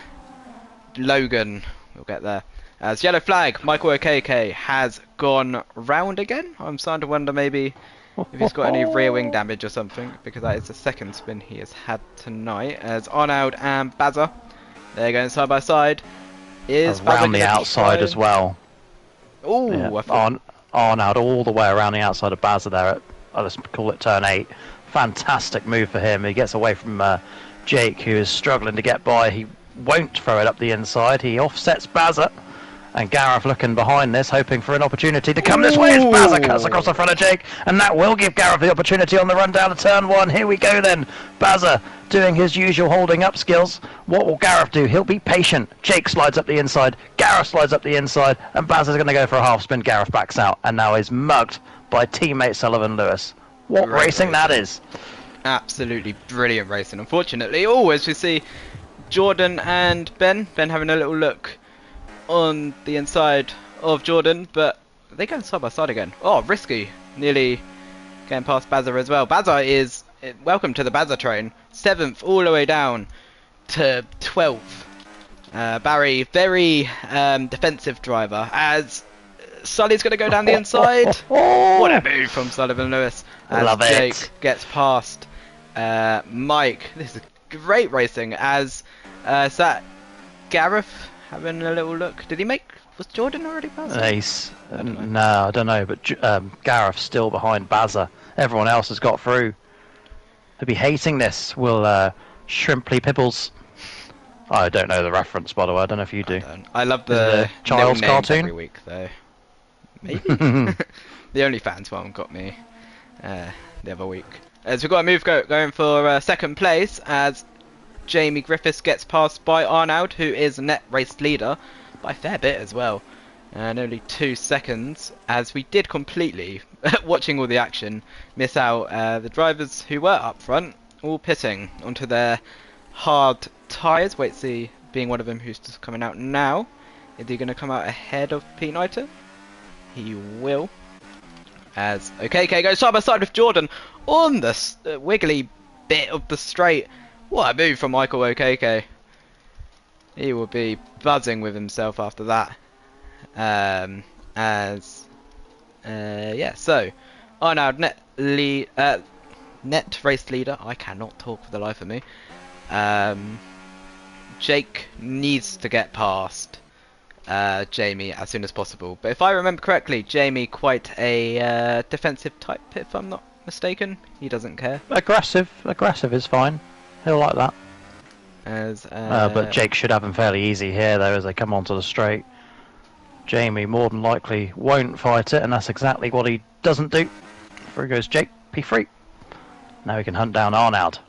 Speaker 1: Logan. We'll get there. As yellow flag, Michael Okeke has gone round again. I'm starting to wonder maybe if he's got any rear wing damage or something, because that is the second spin he has had tonight. As Arnold and Bazza, they're going side by side. Is
Speaker 2: around the outside as well.
Speaker 1: Oh,
Speaker 2: yeah. Arnold all the way around the outside of Bazza there at, let's call it turn 8. Fantastic move for him. He gets away from Jake, who is struggling to get by. He won't throw it up the inside. He offsets Bazza. And Gareth looking behind this, hoping for an opportunity to come this way as Bazza cuts across the front of Jake. And that will give Gareth the opportunity on the run down to turn 1. Here we go then. Bazza doing his usual holding up skills. What will Gareth do? He'll be patient. Jake slides up the inside. Gareth slides up the inside. And Bazza's going to go for a half spin. Gareth backs out. And now is mugged by teammate Sullivan Lewis. What
Speaker 1: Great
Speaker 2: racing that is.
Speaker 1: Absolutely brilliant racing. Unfortunately, always we see Jordan and Ben having a little look on the inside of Jordan, but they go side by side again. Oh, risky. Nearly getting past Bazza as well. Bazza is, welcome to the Bazza train. 7th all the way down to 12th. Barry, very defensive driver, as Sully's going to go down the inside. What a move from Sullivan Lewis. As
Speaker 2: Love
Speaker 1: Jake
Speaker 2: it.
Speaker 1: gets past Mike. This is great racing, as is that Gareth having a little look. Did he make... Was Jordan already Bazza?
Speaker 2: Ace. No, I don't know, but Gareth's still behind Bazza. Everyone else has got through. He'll be hating this. Will Shrimply Pibbles. I don't know the reference, by the way. I don't know if you do.
Speaker 1: I love the
Speaker 2: Child's
Speaker 1: names
Speaker 2: cartoon
Speaker 1: every week, though. Maybe. The only fans one got me the other week. As we've got a move going for second place, as Jamie Griffiths gets passed by Arnold, who is net race leader by a fair bit as well, and only 2 seconds, as we did completely, watching all the action, miss out the drivers who were up front, all pitting onto their hard tyres. Waitsy being one of them, who's just coming out now. Is he going to come out ahead of Pete Knighton? He will. As Okeke goes side by side with Jordan on the wiggly bit of the straight. What a move from Michael Okeke. He will be buzzing with himself after that. Yeah, so Arnold net race leader. I cannot talk for the life of me. Jake needs to get past Jamie as soon as possible. But if I remember correctly, Jamie quite a defensive type, if I'm not mistaken. He doesn't care.
Speaker 2: Aggressive is fine. He'll like that. But Jake should have him fairly easy here, though, as they come onto the straight. Jamie more than likely won't fight it, and that's exactly what he doesn't do. Through goes Jake, P3. Now he can hunt down Arnold.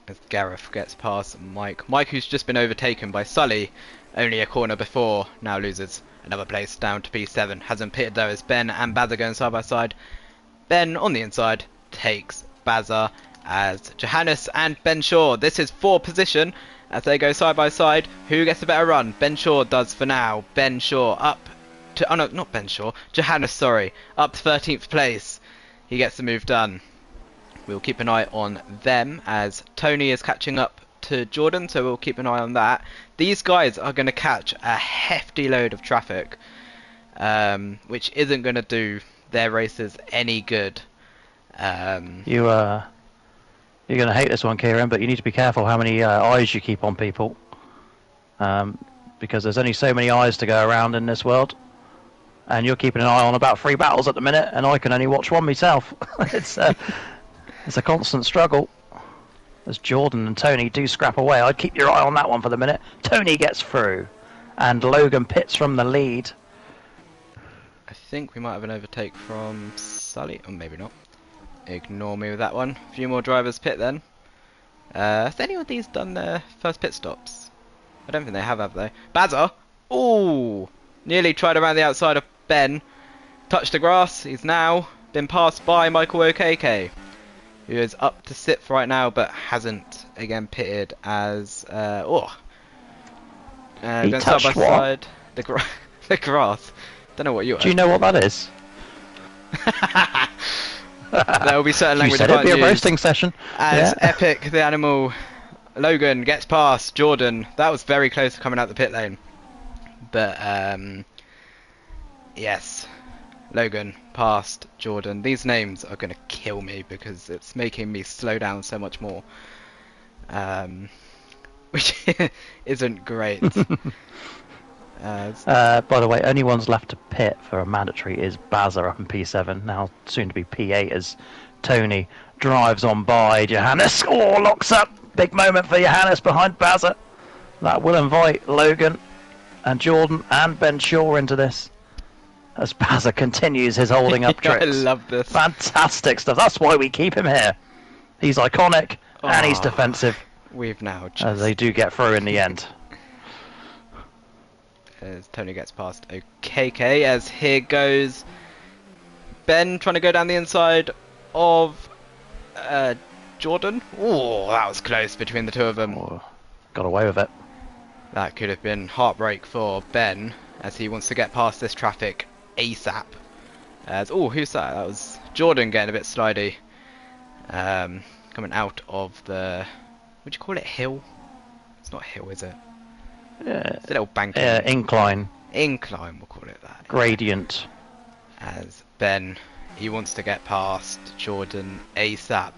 Speaker 1: As Gareth gets past Mike. Mike, who's just been overtaken by Sully only a corner before, now loses another place down to P7. Hasn't pitted though, as Ben and Bazza going side by side. Ben on the inside takes Bazza, as Johannes and Ben Shaw. This is 4th position as they go side by side. Who gets a better run? Ben Shaw does for now. Ben Shaw up to... Oh no, not Ben Shaw. Johannes, sorry. Up to 13th place. He gets the move done. We'll keep an eye on them, as Tony is catching up to Jordan, so we'll keep an eye on that. These guys are going to catch a hefty load of traffic, which isn't going to do their races any good.
Speaker 2: You're going to hate this one, Kieran, but you need to be careful how many eyes you keep on people. Because there's only so many eyes to go around in this world. And you're keeping an eye on about 3 battles at the minute, and I can only watch one myself. it's a constant struggle. As Jordan and Tony do scrap away, I'd keep your eye on that one for the minute. Tony gets through, and Logan pits from the lead.
Speaker 1: I think we might have an overtake from Sully, or maybe not. Ignore me with that one. A few more drivers pit then. Has any of these done their first pit stops? I don't think they have they? Bazza! Ooh! Nearly tried around the outside of Ben. Touched the grass. He's now been passed by Michael Okeke, who is up to sixth right now, but hasn't again pitted as going side by side. The grass. Don't know what you are.
Speaker 2: Do you know what that is?
Speaker 1: There will be certain language
Speaker 2: you said
Speaker 1: I
Speaker 2: it'd
Speaker 1: can't
Speaker 2: be a
Speaker 1: use.
Speaker 2: roasting session.
Speaker 1: As Epic the animal Logan gets past Jordan. That was very close to coming out the pit lane. But yes, Logan past Jordan. These names are going to kill me because it's making me slow down so much more. Which isn't great.
Speaker 2: By the way, only ones left to pit for a mandatory is Bazza up in P7, now soon to be P8 as Tony drives on by Johannes. Oh, locks up. Big moment for Johannes behind Bazza. That will invite Logan and Jordan and Ben Shaw into this as Bazza continues his holding up tricks.
Speaker 1: I love this.
Speaker 2: Fantastic stuff. That's why we keep him here. He's iconic and he's defensive.
Speaker 1: We've now just...
Speaker 2: As they do get through in the end.
Speaker 1: As Tony gets past OKK, as here goes Ben trying to go down the inside of Jordan. Oh, that was close between the two of them.
Speaker 2: Oh, got away with it.
Speaker 1: That could have been heartbreak for Ben as he wants to get past this traffic ASAP. As who's that? That was Jordan getting a bit slidey. Coming out of the, would you call it hill? It's not a hill, is it?
Speaker 2: Yeah,
Speaker 1: it's a little bank.
Speaker 2: Incline.
Speaker 1: Incline, we'll call it that.
Speaker 2: Gradient.
Speaker 1: As Ben, he wants to get past Jordan ASAP.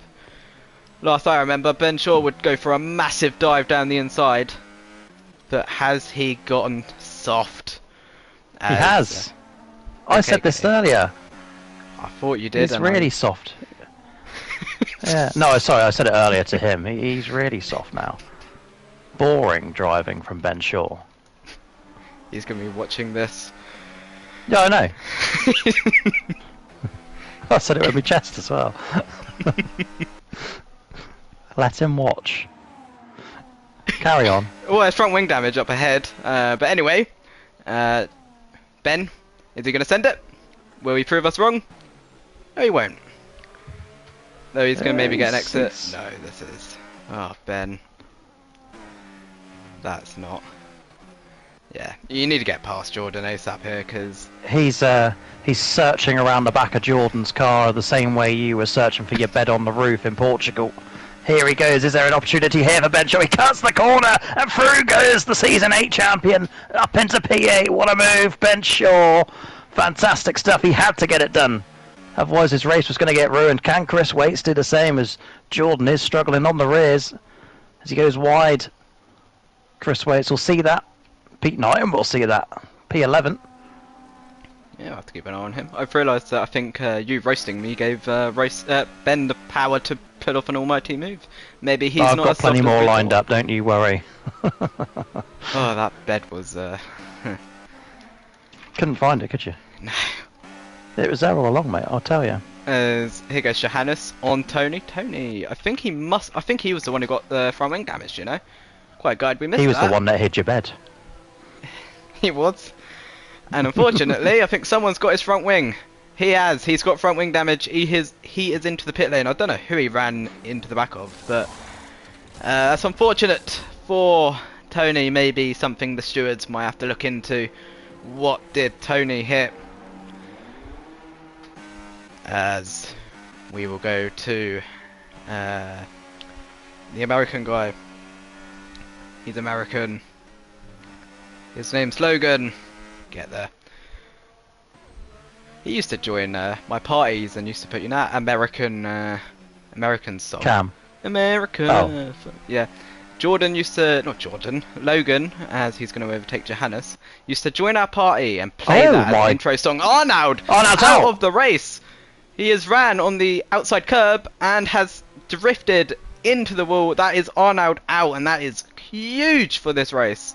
Speaker 1: Last I remember, Ben Shaw would go for a massive dive down the inside. But has he gotten soft?
Speaker 2: He has. I said this earlier.
Speaker 1: I thought you did.
Speaker 2: He's really soft. Yeah. No, sorry, I said it earlier to him. He's really soft now. Boring driving from Ben Shaw.
Speaker 1: He's going to be watching this.
Speaker 2: Yeah, I know. I said it with my chest as well. Let him watch. Carry on.
Speaker 1: Oh, there's front wing damage up ahead. But anyway, Ben, is he going to send it? Will he prove us wrong? No, he won't. No, he's going to maybe get an exit. No, this is... Oh, Ben. That's not... Yeah, you need to get past Jordan ASAP here, because...
Speaker 2: He's searching around the back of Jordan's car the same way you were searching for your bed on the roof in Portugal. Here he goes. Is there an opportunity here for Ben Shaw? He cuts the corner, and through goes the Season 8 champion. Up into P8. What a move, Ben Shaw. Fantastic stuff. He had to get it done. Otherwise his race was going to get ruined. Can Chris Waits do the same as Jordan is struggling on the rears as he goes wide? Chris Waits will see that. Pete Knighton will see that. P11.
Speaker 1: Yeah, I'll have to keep an eye on him. I've realised that I think you roasting me gave Ben the power to pull off an almighty move. Maybe he's not.
Speaker 2: I've got plenty more lined up, don't you worry.
Speaker 1: Oh, that bed was...
Speaker 2: Couldn't find it, could you?
Speaker 1: No.
Speaker 2: It was there all along, mate, I'll tell you.
Speaker 1: Here goes Johannes on Tony. Tony, I think he was the one who got the front wing damage, you know? Quite glad we missed that.
Speaker 2: He was the one that hid your bed.
Speaker 1: He was. And unfortunately, I think someone's got his front wing. He has. He's got front wing damage. He is into the pit lane. I don't know who he ran into the back of, but that's unfortunate for Tony. Maybe something the stewards might have to look into. What did Tony hit? As we will go to the American guy. He's American. His name's Logan. Get there. He used to join my parties and used to put, you know, American song.
Speaker 2: Cam. Oh,
Speaker 1: America. Yeah. Logan, as he's going to overtake Johannes, used to join our party and play
Speaker 2: oh
Speaker 1: that as the
Speaker 2: my!
Speaker 1: intro song. Arnold,
Speaker 2: Oh, that's
Speaker 1: out
Speaker 2: out.
Speaker 1: of the race. He has ran on the outside curb and has drifted into the wall. That is Arnold out, and that is huge for this race.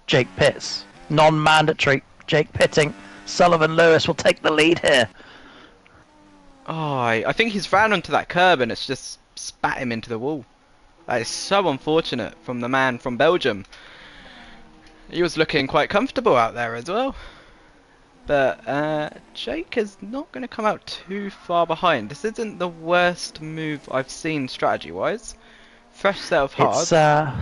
Speaker 2: Jake Pitts, non-mandatory. Jake pitting. Sullivan Lewis will take the lead here.
Speaker 1: Oh, I think he's ran onto that curb and it's just spat him into the wall. That is so unfortunate from the man from Belgium. He was looking quite comfortable out there as well. But Jake is not going to come out too far behind. This isn't the worst move I've seen strategy-wise. Fresh set of
Speaker 2: It's
Speaker 1: hards.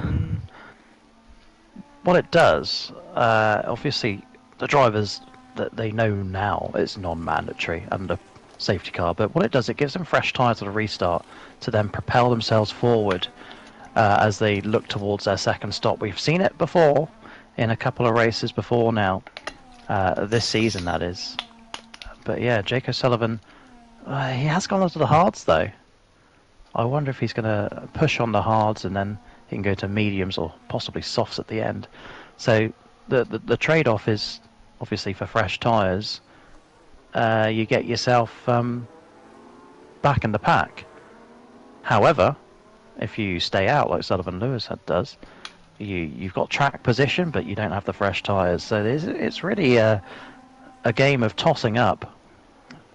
Speaker 2: what it does. Obviously, the drivers that they know now it's non-mandatory under safety car, but what it does, it gives them fresh tyres at a restart to then propel themselves forward as they look towards their second stop. We've seen it before in a couple of races before now, this season that is. But yeah, Jake O'Sullivan, he has gone onto the hards though. I wonder if he's going to push on the hards and then he can go to mediums or possibly softs at the end. So the trade-off is obviously for fresh tyres. You get yourself back in the pack. However, if you stay out like Sullivan Lewis does, you've got track position, but you don't have the fresh tyres. So it's really a game of tossing up,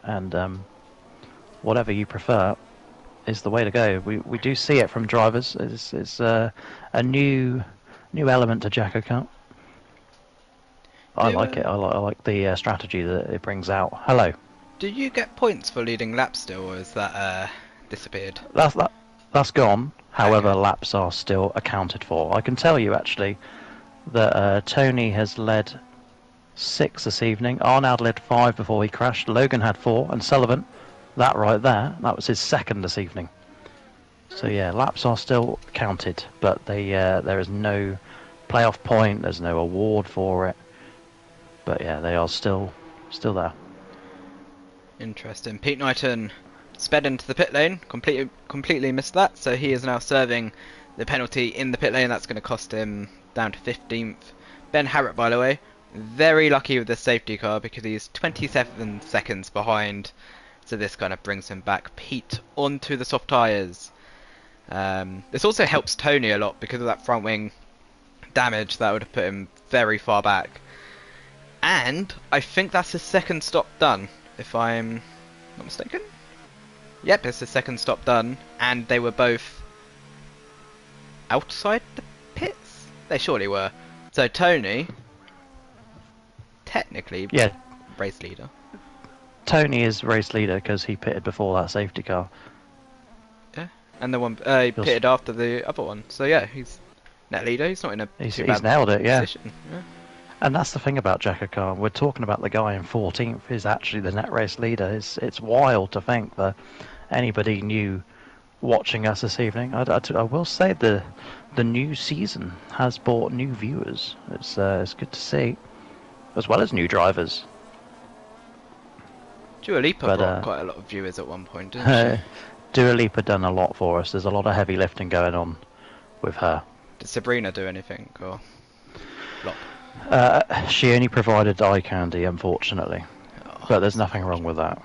Speaker 2: and whatever you prefer is the way to go. We do see it from drivers. It's a new element to Jackocar. I like it. I like the strategy that it brings out. Hello.
Speaker 1: Do you get points for leading laps still, or is that disappeared?
Speaker 2: That's gone. However,
Speaker 1: Okay.
Speaker 2: laps are still accounted for. I can tell you actually that Tony has led 6 this evening. Arnold led 5 before he crashed. Logan had 4, and Sullivan, that right there, that was his second this evening. So yeah, laps are still counted, but there is no playoff point. There's no award for it. But yeah, they are still there.
Speaker 1: Interesting. Pete Knighton sped into the pit lane, completely missed that, so he is now serving the penalty in the pit lane. That's going to cost him down to 15th. Ben Harrett, by the way, very lucky with the safety car because he's 27 seconds behind, so this kind of brings him back. Pete onto the soft tyres. This also helps Tony a lot because of that front wing damage that would have put him very far back. And I think that's his second stop done, if I'm not mistaken. Yep, it's his second stop done, and they were both outside the pits? They surely were. So Tony, technically,
Speaker 2: Yeah,
Speaker 1: race leader.
Speaker 2: Tony is race leader because he pitted before that safety car.
Speaker 1: Yeah, and the one he pitted after the other one. So yeah, he's net leader. He's not in a
Speaker 2: He's
Speaker 1: too bad
Speaker 2: nailed it, yeah.
Speaker 1: position. Yeah.
Speaker 2: And that's the thing about Jackocar. We're talking about the guy in 14th is actually the net race leader. It's wild to think that anybody new watching us this evening. I will say the new season has brought new viewers. It's good to see, as well as new drivers.
Speaker 1: Dua Lipa brought quite a lot of viewers at one point, didn't she?
Speaker 2: Dua Lipa done a lot for us. There's a lot of heavy lifting going on with her.
Speaker 1: Did Sabrina do anything or flop?
Speaker 2: She only provided eye candy, unfortunately.
Speaker 1: Oh,
Speaker 2: But there's nothing wrong with that.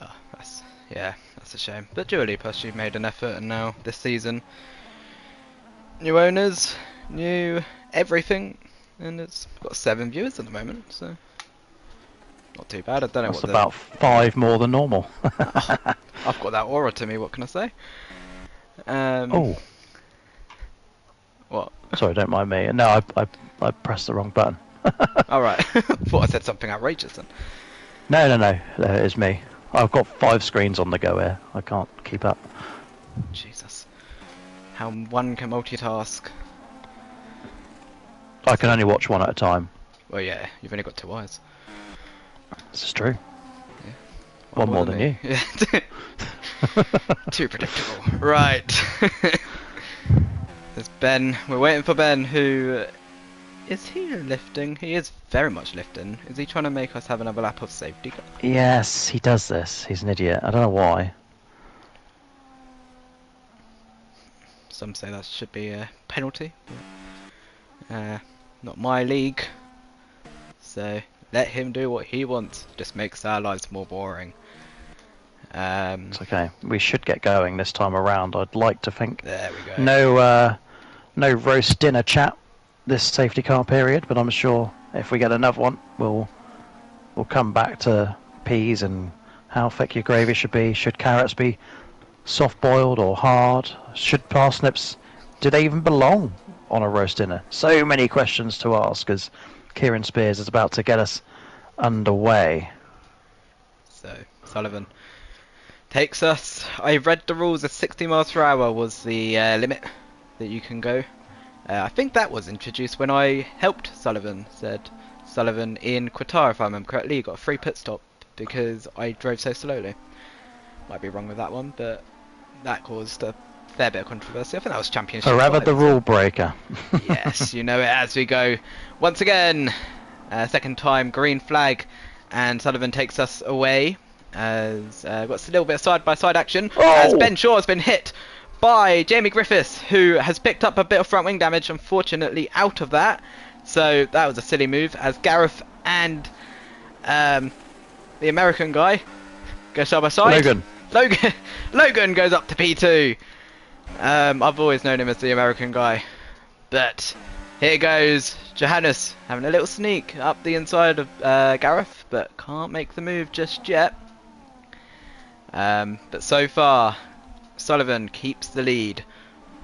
Speaker 1: oh, that's a shame. But Dua Lipa, she made an effort, and now this season, new owners, new everything, and it's got 7 viewers at the moment, so not too bad. I don't know
Speaker 2: That's
Speaker 1: what
Speaker 2: about 5 more than normal.
Speaker 1: I've got that aura to me. What can I say?
Speaker 2: Oh,
Speaker 1: What?
Speaker 2: sorry, don't mind me. No, I pressed the wrong button.
Speaker 1: All right. Thought I said something outrageous then.
Speaker 2: No, it's me. I've got 5 screens on the go here. I can't keep up.
Speaker 1: Jesus. How one can multitask.
Speaker 2: I can only watch one at a time.
Speaker 1: Well, yeah, you've only got 2 eyes.
Speaker 2: This is true.
Speaker 1: Yeah.
Speaker 2: One more than you.
Speaker 1: Yeah. Too predictable. Right. There's Ben. We're waiting for Ben, who... Is he lifting? He is very much lifting. Is he trying to make us have another lap of safety car?
Speaker 2: Yes, he does this. He's an idiot. I don't know why.
Speaker 1: Some say that should be a penalty. Not my league. So let him do what he wants. Just makes our lives more boring.
Speaker 2: It's okay. We should get going this time around. I'd like to think.
Speaker 1: There we go.
Speaker 2: No roast dinner chat this safety car period, but I'm sure if we get another one, we'll come back to peas and how thick your gravy should be. Should carrots be soft boiled or hard? Should parsnips, do they even belong on a roast dinner? So many questions to ask as Kieran Spears is about to get us underway.
Speaker 1: So Sullivan takes us. I read the rules of 60 miles per hour was the limit that you can go. I think that was introduced when I helped Sullivan. Said Sullivan in Qatar, if I remember correctly, got a free pit stop because I drove so slowly. Might be wrong with that one, but that caused a fair bit of controversy. I think that was Championship
Speaker 2: Forever
Speaker 1: 5,
Speaker 2: the rule breaker.
Speaker 1: Yes, you know it as we go. Once again, second time green flag, and Sullivan takes us away. As got a little bit of side-by-side action, as Ben Shaw has been hit by Jamie Griffiths, who has picked up a bit of front wing damage, unfortunately out of that. So that was a silly move, as Gareth and the American guy go side by side. Logan goes up to P2. I've always known him as the American guy, but here goes Johannes having a little sneak up the inside of Gareth, but can't make the move just yet. But so far, Sullivan keeps the lead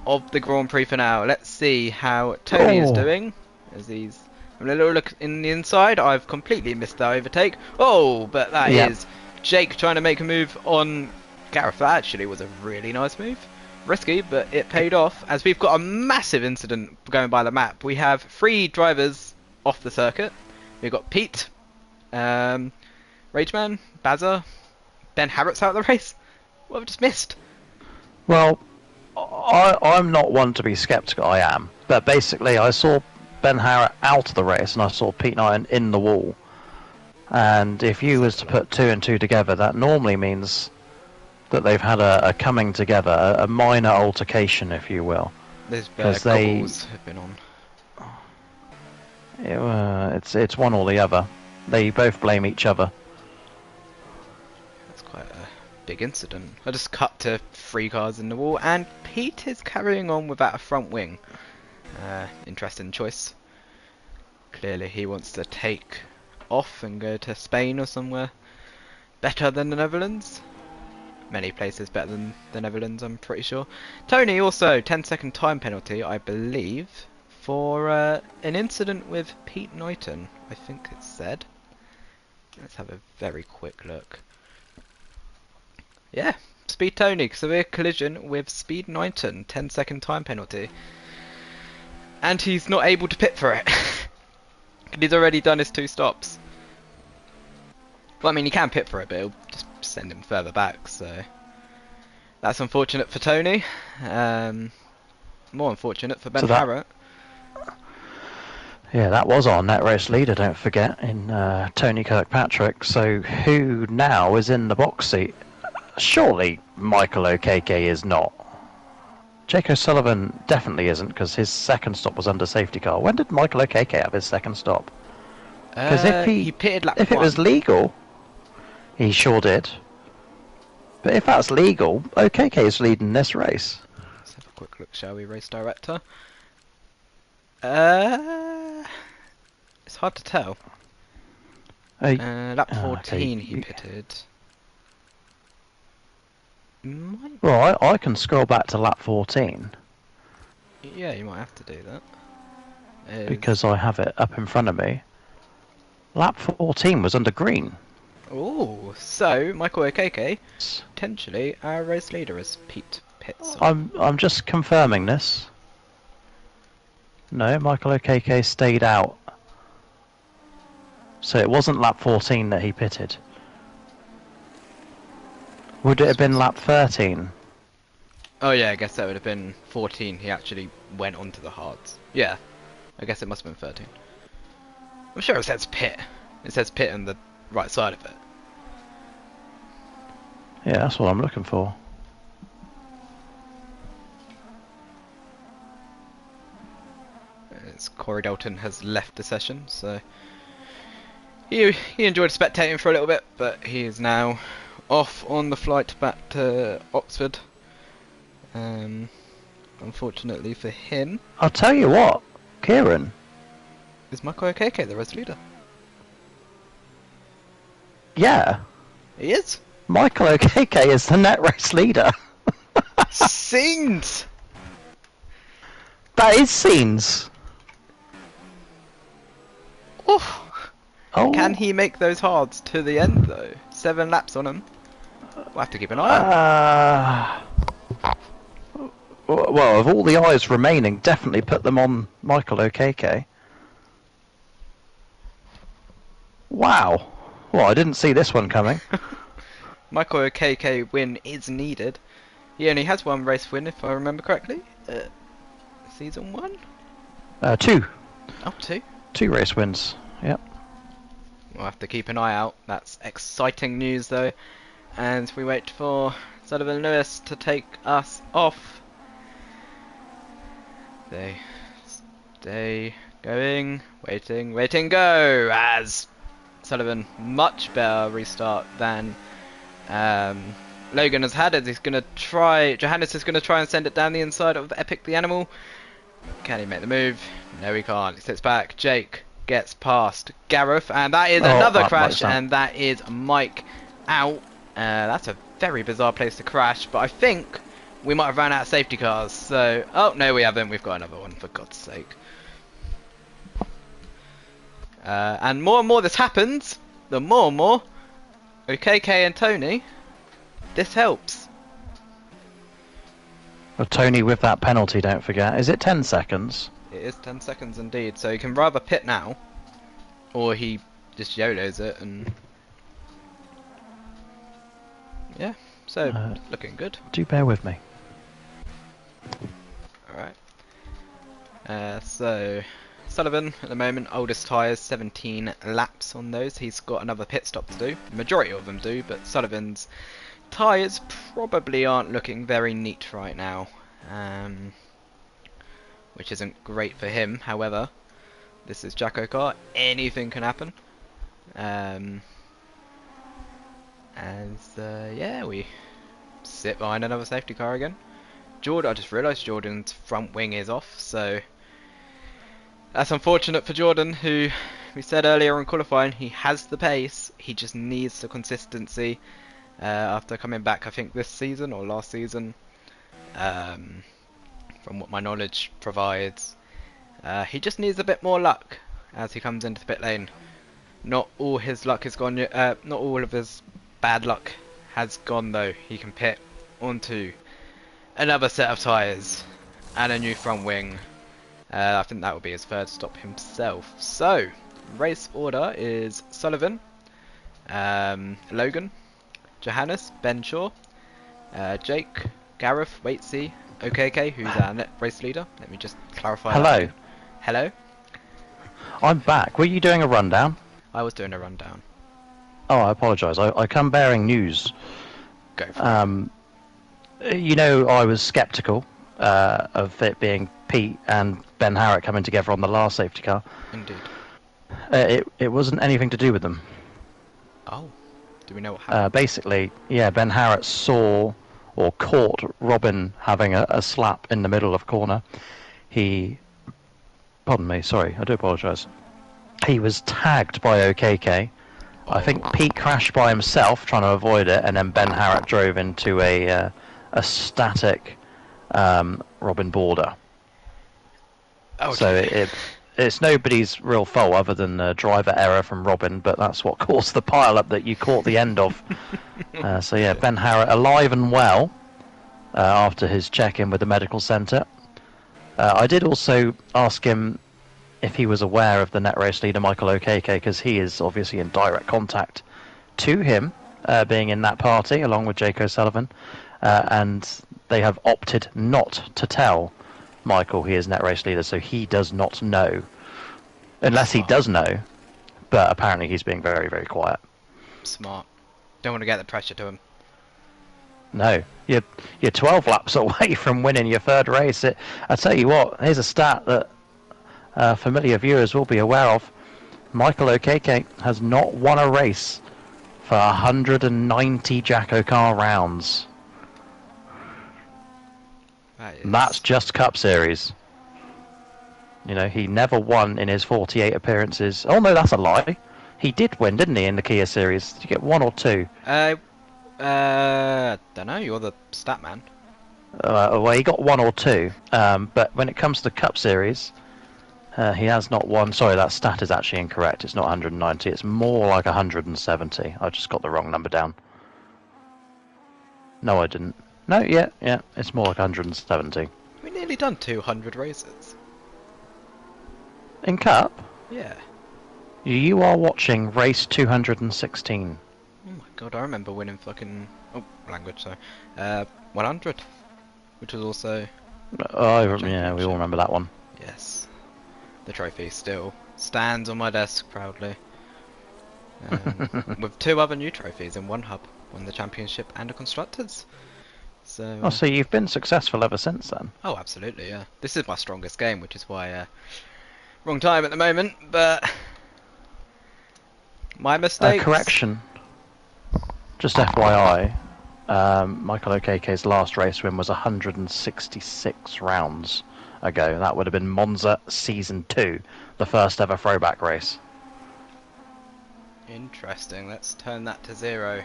Speaker 1: of the Grand Prix for now. Let's see how Tony is doing, as he's having a little look in the inside. I've completely missed that overtake. Oh, but that is Jake trying to make a move on Gareth. That actually was a really nice move. Risky, but it paid off, as we've got a massive incident going by the map. We have 3 drivers off the circuit. We've got Pete, Rageman, Bazza, Ben Harrott's out of the race. What have we just missed?
Speaker 2: Well, I'm not one to be sceptical, I am. But basically, I saw Ben Harrott out of the race, and I saw Pete Knighton in the wall. And if you was to put 2 and 2 together, that normally means that they've had a coming together, a minor altercation, if you will.
Speaker 1: Those goggles have been on.
Speaker 2: It's one or the other. They both blame each other.
Speaker 1: That's quite a big incident. I just cut to 3 cars in the wall, and Pete is carrying on without a front wing. Interesting choice. Clearly he wants to take off and go to Spain or somewhere better than the Netherlands. Many places better than the Netherlands, I'm pretty sure. Tony also 10-second time penalty, I believe, for an incident with Pete Knighton, I think it said. Let's have a very quick look. Yeah, Speed Tony, severe collision with Speed Knighton, 10-second time penalty. And he's not able to pit for it. He's already done his 2 stops. Well, I mean, he can pit for it, but it'll just send him further back, so that's unfortunate for Tony. More unfortunate for Ben Harrott. Yeah,
Speaker 2: that was our net race leader, don't forget, in Tony Kirkpatrick. So who now is in the box seat? Surely Michael O'Keke is not. Jake O'Sullivan definitely isn't, because his second stop was under safety car. When did Michael O'Keke have his second stop? Because
Speaker 1: he pitted lap 1.
Speaker 2: If it was legal, he sure did. But if that's legal, O'Keke is leading this race.
Speaker 1: Let's have a quick look, shall we, race director? It's hard to tell. Lap 14 he pitted.
Speaker 2: Well, I can scroll back to lap 14.
Speaker 1: Yeah, you might have to do that.
Speaker 2: Because I have it up in front of me. Lap 14 was under green.
Speaker 1: Oh, so Michael O'Keke, potentially our race leader, as Pete pits.
Speaker 2: I'm just confirming this. No, Michael O'Keke stayed out. So it wasn't lap 14 that he pitted. Would it have been lap 13?
Speaker 1: Oh yeah, I guess that would have been 14. He actually went onto the hards. Yeah, I guess it must have been 13. I'm sure it says pit. It says pit on the right side of it.
Speaker 2: Yeah, that's what I'm looking for.
Speaker 1: as Corey Dalton has left the session, so he enjoyed spectating for a little bit, but he is now off on the flight back to Oxford. Unfortunately for him,
Speaker 2: I'll tell you what, Kieran.
Speaker 1: is Michael Okeke the race leader?
Speaker 2: Yeah,
Speaker 1: He is.
Speaker 2: Michael Okeke is the net race leader.
Speaker 1: Scenes.
Speaker 2: That is scenes.
Speaker 1: Oh.
Speaker 2: Oh.
Speaker 1: Can he make those hards to the end though? 7 laps on him. We'll have to keep an eye on.
Speaker 2: Well, of all the eyes remaining, definitely put them on Michael Okeke. Wow. Well, I didn't see this one coming.
Speaker 1: Michael Okeke win is needed. He only has 1 race win, if I remember correctly. Season 1?
Speaker 2: 2.
Speaker 1: Oh, 2.
Speaker 2: 2 race wins. Yep.
Speaker 1: We'll have to keep an eye out. That's exciting news though. And we wait for Sullivan Lewis to take us off. They stay going, waiting, go! As Sullivan, much better restart than Logan has had. As he's going to try, Johannes is going to try and send it down the inside of Epic the Animal. Can he make the move? No, he can't. He sits back. Jake gets past Gareth, and that is another crash, and that is Mike out. That's a very bizarre place to crash, but I think we might have run out of safety cars, so... Oh, no, we haven't. We've got another one, for God's sake. And more this happens, the more and more Okeke and Tony, this helps.
Speaker 2: Well, Tony with that penalty, don't forget. Is it 10 seconds?
Speaker 1: It is 10 seconds indeed, so he can rather pit now, or he just YOLOs it and... Yeah, so looking good.
Speaker 2: Do bear with me.
Speaker 1: Alright. So, Sullivan at the moment, oldest tyres, 17 laps on those. He's got another pit stop to do. The majority of them do, but Sullivan's tyres probably aren't looking very neat right now. Which isn't great for him. However, this is Jackocar. Anything can happen. Yeah, we sit behind another safety car again. Jordan, I just realised Jordan's front wing is off, so that's unfortunate for Jordan, who we said earlier in qualifying, he has the pace, he just needs the consistency after coming back, I think this season or last season, from what my knowledge provides. He just needs a bit more luck as he comes into the pit lane. Not all his luck is gone yet, not all of his bad luck has gone though. He can pit onto another set of tyres and a new front wing. I think that will be his third stop himself. So, race order is Sullivan, Logan, Johannes, Ben Shaw, Jake, Gareth, Waitsy, Okeke, who's our net race leader. Let me just clarify.
Speaker 2: Hello.
Speaker 1: Hello.
Speaker 2: I'm back. Were you doing a rundown?
Speaker 1: I was doing a rundown.
Speaker 2: Oh, I apologise. I come bearing news.
Speaker 1: Go for it.
Speaker 2: You know, I was sceptical of it being Pete and Ben Harrett coming together on the last safety car.
Speaker 1: Indeed.
Speaker 2: It wasn't anything to do with them.
Speaker 1: Oh. Do we know what happened?
Speaker 2: Basically, yeah, Ben Harrett saw or caught Robin having a slap in the middle of corner. Pardon me, sorry, I do apologise. He was tagged by Okeke. I think Pete crashed by himself trying to avoid it, and then Ben Harrett drove into a static Robin border.
Speaker 1: Oh,
Speaker 2: so it's nobody's real fault other than the driver error from Robin, but that's what caused the pile-up that you caught the end of. So yeah, Ben Harrett alive and well after his check-in with the medical centre. I did also ask him if he was aware of the net race leader Michael Okeke, because he is obviously in direct contact to him, being in that party along with Jake O'Sullivan, and they have opted not to tell Michael he is net race leader, so he does not know, unless he does know, but apparently he's being very, very quiet.
Speaker 1: Smart. Don't want to get the pressure to him.
Speaker 2: No, you're 12 laps away from winning your third race. I tell you what, here's a stat that familiar viewers will be aware of, Michael Okeke has not won a race for 190 Jackocar rounds. And that's just Cup Series. You know, he never won in his 48 appearances. Oh no, that's a lie. He did win, didn't he, in the Kia Series? Did you get 1 or 2?
Speaker 1: Don't know. You're the stat man.
Speaker 2: Well, he got 1 or 2. But when it comes to the Cup Series, he has not won. Sorry, that stat is actually incorrect. It's not 190. It's more like 170. I just got the wrong number down. No, I didn't. No, yeah, it's more like 170.
Speaker 1: We nearly done 200 races.
Speaker 2: In Cup?
Speaker 1: Yeah.
Speaker 2: You are watching race 216.
Speaker 1: Oh my god, I remember winning fucking... Oh, language, sorry. 100. Which was also...
Speaker 2: Oh, yeah, we all remember that one.
Speaker 1: Yes. The trophy still stands on my desk proudly. With 2 other new trophies in one hub. One the championship and a constructors. So...
Speaker 2: Oh, so you've been successful ever since then?
Speaker 1: Oh, absolutely, yeah. This is my strongest game, which is why... wrong time at the moment, but... My mistakes.
Speaker 2: Correction. Just FYI, Michael Okeke's last race win was 166 rounds ago. That would have been Monza Season 2, the first ever throwback race.
Speaker 1: Interesting. Let's turn that to 0.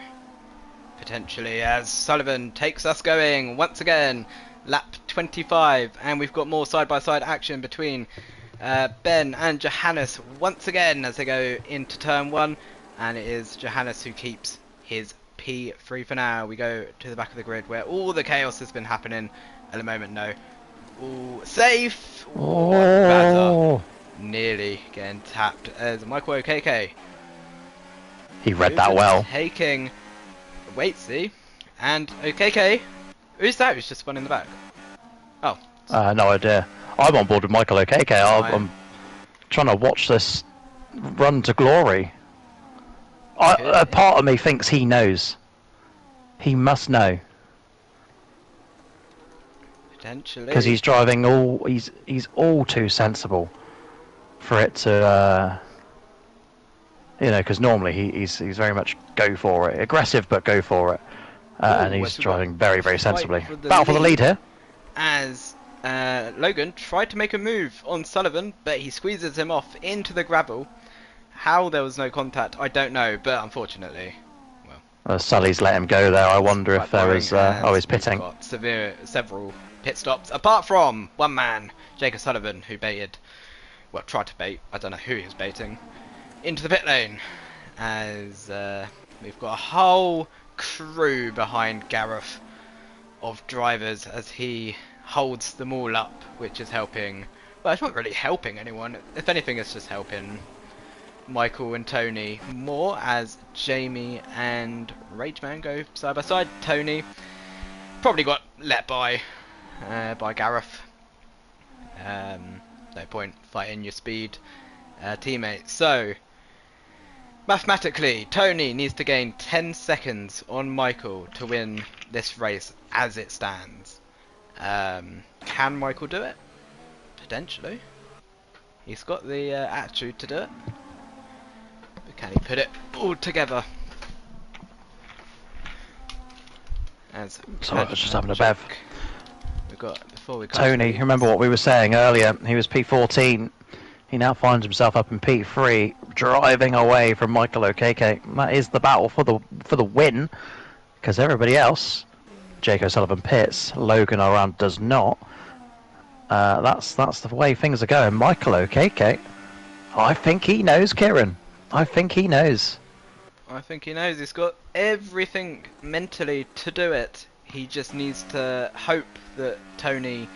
Speaker 1: Potentially, as Sullivan takes us going once again. Lap 25, and we've got more side-by-side action between Ben and Johannes once again as they go into turn 1, and it is Johannes who keeps his P3 for now. We go to the back of the grid where all the chaos has been happening at the moment. No, all safe.
Speaker 2: Oh,
Speaker 1: nearly getting tapped as Michael Okeke.
Speaker 2: He read that well.
Speaker 1: Taking wait, see, and Okeke. Who's that? Who's just spun in the back? Oh,
Speaker 2: no idea. I'm on board with Michael Okeke. I'm trying to watch this run to glory. A part of me thinks he knows. He must know.
Speaker 1: Potentially.
Speaker 2: Because he's driving all... He's all too sensible for it to... you know, because normally he's very much go for it. Aggressive, but go for it. And he's driving very, very sensibly. Battle for the lead here.
Speaker 1: As Logan tried to make a move on Sullivan, but he squeezes him off into the gravel. How there was no contact, I don't know, but unfortunately, well...
Speaker 2: Sully's let him go there. I wonder if there was... oh, he's pitting.
Speaker 1: Got several pit stops, apart from one man, Jacob Sullivan, who baited... Well, tried to bait, I don't know who he was baiting, into the pit lane. As we've got a whole crew behind Gareth of drivers as he holds them all up, which is helping... Well, it's not really helping anyone. If anything, it's just helping Michael and Tony more, as Jamie and Rageman go side by side. Tony probably got let by Gareth. No point fighting your speed teammate. So mathematically, Tony needs to gain 10 seconds on Michael to win this race as it stands. Can Michael do it? Potentially. He's got the attitude to do it. But can he put it all together?
Speaker 2: Sorry, I was just having a bev.
Speaker 1: Tony,
Speaker 2: remember what we were saying earlier? He was P14. He now finds himself up in P3, driving away from Michael Okeke. That is the battle for the win, because everybody else, Jake O'Sullivan pits, Logan around does not. That's the way things are going. Michael Okeke, I think he knows, Kieran. I think he knows.
Speaker 1: I think he knows. He's got everything mentally to do it. He just needs to hope that Tony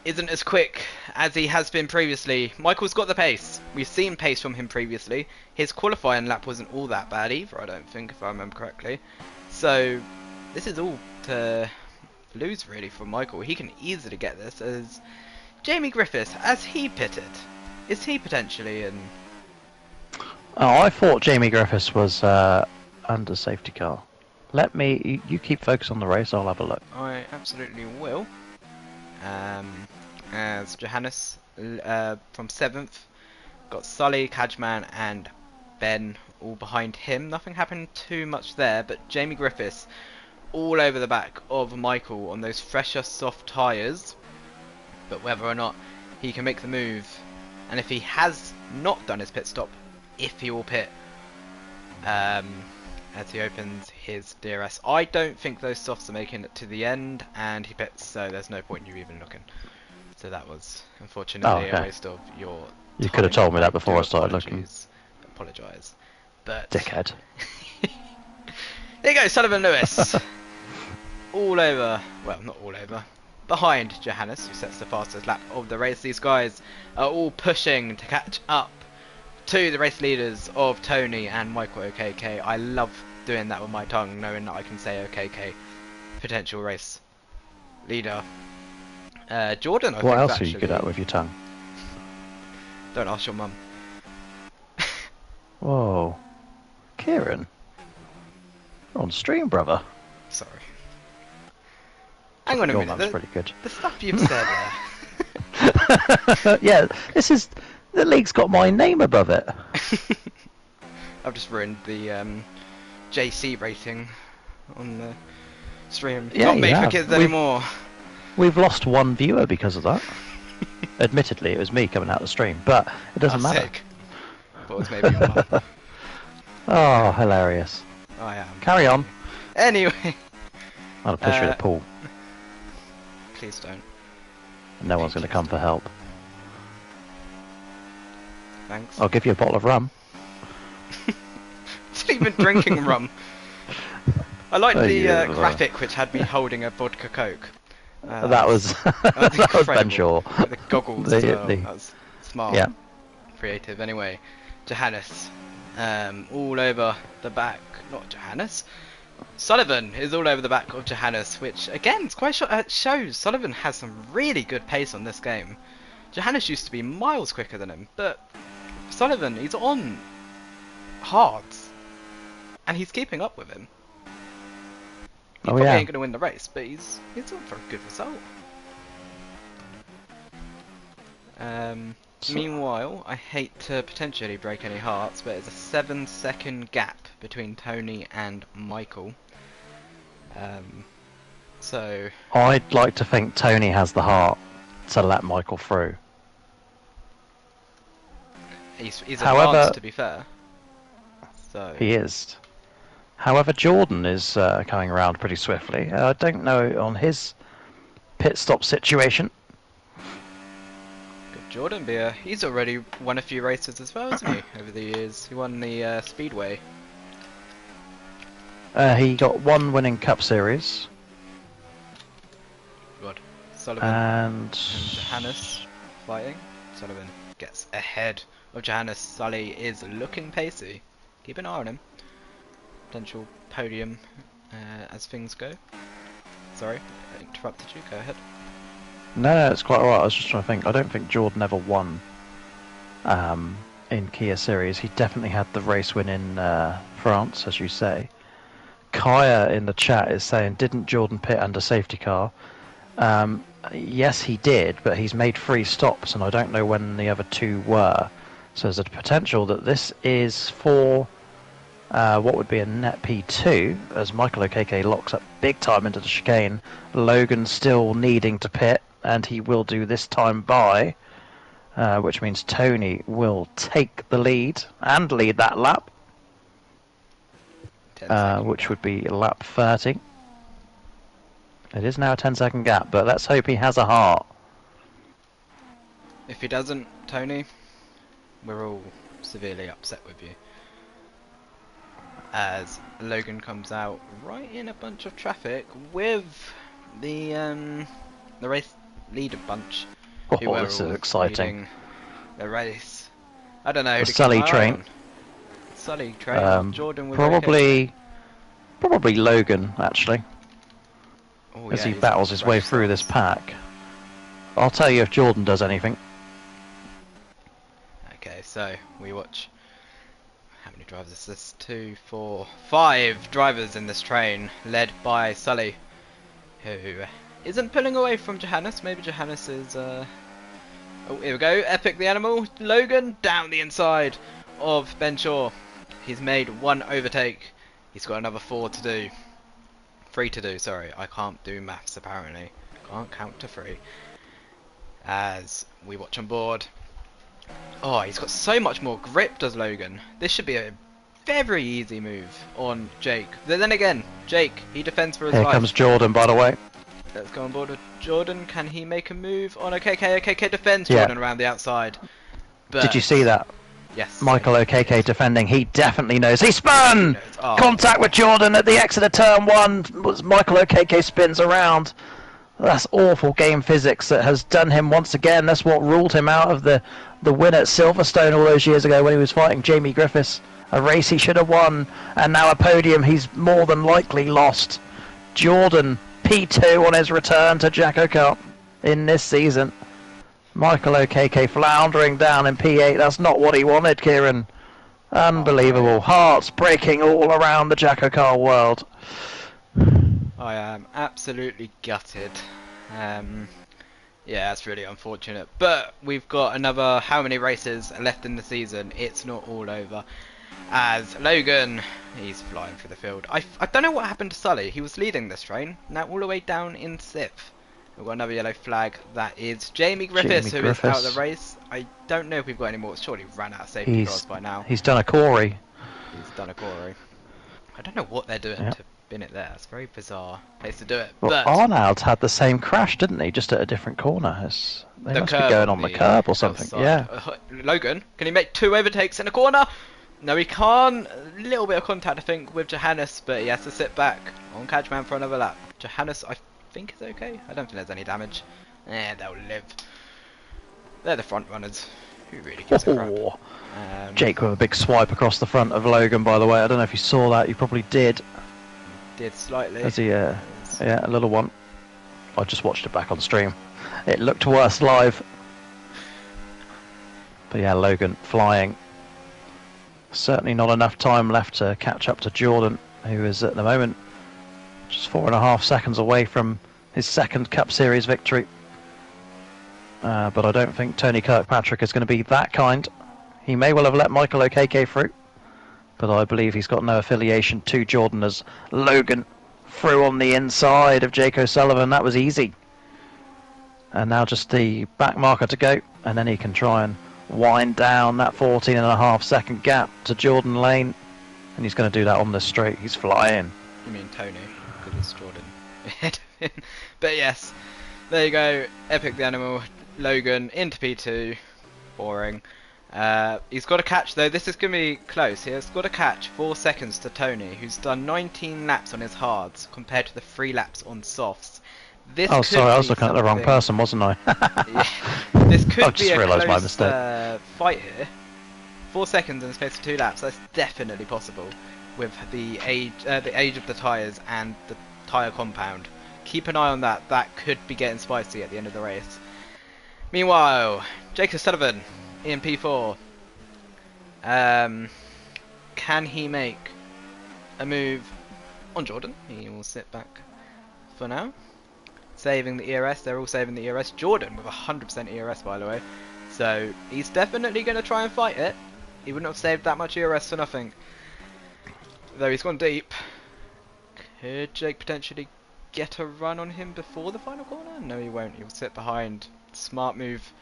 Speaker 1: isn't as quick as he has been previously. Michael's got the pace. We've seen pace from him previously. His qualifying lap wasn't all that bad either, I don't think, if I remember correctly. So this is all to lose really for Michael. He can easily get this. As Jamie Griffiths, as he pitted, is he potentially in?
Speaker 2: Oh, I thought Jamie Griffiths was under safety car. Let me... You keep focused on the race, I'll have a look.
Speaker 1: I absolutely will. As Johannes from 7th. Got Sully, Cadgeman, and Ben all behind him. Nothing happened too much there, but Jamie Griffiths all over the back of Michael on those fresher, soft tyres. But whether or not he can make the move, and if he has not done his pit stop, if he will pit as he opens his DRS. I don't think those softs are making it to the end, and he pits, so there's no point in you even looking. So that was unfortunately a waste of your
Speaker 2: You
Speaker 1: time.
Speaker 2: could have told me that before I started looking.
Speaker 1: Apologise. But
Speaker 2: Dickhead.
Speaker 1: there you go, Sullivan Lewis. All over, well, not all over, behind Johannes, who sets the fastest lap of the race. These guys are all pushing to catch up to the race leaders of Tony and Michael OKK. I love doing that with my tongue, knowing that I can say OKK, potential race leader. Jordan, I think.
Speaker 2: What else
Speaker 1: actually,
Speaker 2: are you good at with your tongue?
Speaker 1: Don't ask your mum.
Speaker 2: Whoa. Kieran. You're on stream, brother.
Speaker 1: Sorry. Hang on a
Speaker 2: Your
Speaker 1: minute.
Speaker 2: mum's pretty good.
Speaker 1: The stuff you've said there.
Speaker 2: Yeah, the league's got my name above it.
Speaker 1: I've just ruined the JC rating on the stream.
Speaker 2: Yeah,
Speaker 1: Not made
Speaker 2: you
Speaker 1: for
Speaker 2: have.
Speaker 1: kids anymore.
Speaker 2: We've lost one viewer because of that. Admittedly, it was me coming out of the stream, but it doesn't matter.
Speaker 1: Sick. Thought it was maybe your mum.
Speaker 2: Oh, hilarious.
Speaker 1: I am.
Speaker 2: Carry on.
Speaker 1: Anyway.
Speaker 2: I'll push you in the pool.
Speaker 1: Please don't.
Speaker 2: No one's going to come for help.
Speaker 1: Thanks.
Speaker 2: I'll give you a bottle of rum.
Speaker 1: Not even drinking rum. I liked the graphic which had me holding a vodka coke.
Speaker 2: That was that was Ben Shaw.
Speaker 1: With the goggles as well. That was smart.
Speaker 2: Yeah.
Speaker 1: Creative. Anyway, Johannes, all over the back. Not Johannes. Sullivan is all over the back of Johannes, which again, it's quite shows Sullivan has some really good pace on this game. Johannes used to be miles quicker than him, but Sullivan, he's on hards, and he's keeping up with him. He probably ain't going to win the race, but he's on for a good result. Meanwhile, I hate to potentially break any hearts, but it's a 7-second gap between Tony and Michael. So
Speaker 2: I'd like to think Tony has the heart to let Michael through.
Speaker 1: He's
Speaker 2: However,
Speaker 1: advanced, to be fair. So
Speaker 2: he is. However, Jordan is coming around pretty swiftly. I don't know on his pit stop situation.
Speaker 1: Good Jordan Beer. He's already won a few races as well, hasn't he, over the years? He won the Speedway.
Speaker 2: He got one winning Cup Series.
Speaker 1: Good. Sullivan and Johannes fighting. Sullivan gets ahead of Johannes. Sully is looking pacey. Keep an eye on him. Potential podium as things go. Sorry, I interrupted you. Go ahead.
Speaker 2: No, it's quite alright. I was just trying to think. I don't think Jordan ever won in Kia Series. He definitely had the race win in France, as you say. Kaya in the chat is saying, didn't Jordan pit under safety car? Yes, he did, but he's made 3 stops, and I don't know when the other 2 were. So there's a potential that this is for what would be a net P2, as Michael OKK locks up big time into the chicane. Logan still needing to pit, and he will do this time by, which means Tony will take the lead and lead that lap, which would be lap 30. It is now a 10-second gap, but let's hope he has a heart.
Speaker 1: If he doesn't, Tony, we're all severely upset with you. As Logan comes out right in a bunch of traffic with the race leader bunch.
Speaker 2: Oh, this is exciting.
Speaker 1: The race. I don't know.
Speaker 2: The Sully train.
Speaker 1: Sully train. Jordan with
Speaker 2: probably Logan actually.
Speaker 1: Oh,
Speaker 2: as he battles his way through this pack. I'll tell you if Jordan does anything.
Speaker 1: Okay, so we watch. How many drivers is this? 2, 4, 5 drivers in this train, led by Sully, who isn't pulling away from Johannes. Maybe Johannes is Oh, here we go. Epic the Animal. Logan down the inside of Ben Shaw. He's made 1 overtake. He's got another 4 to do. 3 to do, sorry. I can't do maths apparently. Can't count to 3. As we watch on board. Oh, he's got so much more grip, does Logan. This should be a very easy move on Jake. Then again, Jake, he defends for his life.
Speaker 2: Here comes Jordan, by the way.
Speaker 1: Let's go on board with Jordan. Can he make a move on OKK? OKK defends Jordan around the outside. But
Speaker 2: did you see that?
Speaker 1: Yes.
Speaker 2: Michael OKK defending. He definitely knows. He spun!
Speaker 1: Oh.
Speaker 2: Contact with Jordan at the exit of turn 1. Michael OKK spins around. That's awful game physics that has done him once again. That's what ruled him out of the win at Silverstone all those years ago when he was fighting Jamie Griffiths. A race he should have won, and now a podium he's more than likely lost. Jordan, P2 on his return to Jackocar in this season. Michael OKK floundering down in P8. That's not what he wanted, Kieran. Unbelievable. Hearts breaking all around the Jackocar world.
Speaker 1: I am absolutely gutted. Yeah, that's really unfortunate. But we've got another how many races left in the season? It's not all over. As Logan, he's flying through the field. I don't know what happened to Sully. He was leading this train. Now all the way down in 6th. We've got another yellow flag. That is Jamie Griffiths, who is out of the race. I don't know if we've got any more. Surely ran out of safety cars by now.
Speaker 2: He's done a Corey.
Speaker 1: He's done a Corey. I don't know what they're doing to bin it there. It's a very bizarre place to do it.
Speaker 2: Well,
Speaker 1: but
Speaker 2: Arnold had the same crash, didn't he? Just at a different corner. They must be going on the curb or something.
Speaker 1: Outside.
Speaker 2: Yeah.
Speaker 1: Logan, can he make 2 overtakes in a corner? No, he can't. A little bit of contact, I think, with Johannes, but he has to sit back on Catchman for another lap. Johannes, I think, is okay. I don't think there's any damage. They'll live. They're the front runners. Who really gives a crap?
Speaker 2: Jake with a big swipe across the front of Logan, by the way. I don't know if you saw that. You probably did.
Speaker 1: Did slightly.
Speaker 2: As he, yeah, a little one. I just watched it back on stream. It looked worse live. But yeah, Logan flying. Certainly not enough time left to catch up to Jordan, who is at the moment just 4.5 seconds away from his 2nd Cup Series victory. But I don't think Tony Kirkpatrick is going to be that kind. He may well have let Michael OKK through, but I believe he's got no affiliation to Jordan, as Logan through on the inside of Jake O'Sullivan. That was easy. And now just the back marker to go, and then he can try and wind down that 14.5 second gap to Jordan Lane, and he's going to do that on the straight. He's flying.
Speaker 1: You mean Tony, because it's Jordan. But yes, there you go. Epic the Animal. Logan into P2. Boring. He's got to catch though. This is going to be close. He's got to catch 4 seconds to Tony, who's done 19 laps on his hards compared to the 3 laps on softs. This
Speaker 2: oh, sorry, I was looking at the wrong person, wasn't I?
Speaker 1: Yeah. This could be a close
Speaker 2: my mistake.
Speaker 1: Fight here. 4 seconds in the space of 2 laps. That's definitely possible with the age of the tyres and the tyre compound. Keep an eye on that. That could be getting spicy at the end of the race. Meanwhile, Jake O'Sullivan in P4. Can he make a move on Jordan? He will sit back for now. Saving the ERS. They're all saving the ERS. Jordan with 100% ERS, by the way. So he's definitely going to try and fight it. He wouldn't have saved that much ERS for nothing. Though he's gone deep. Could Jake potentially get a run on him before the final corner? No, he won't. He'll sit behind. Smart move.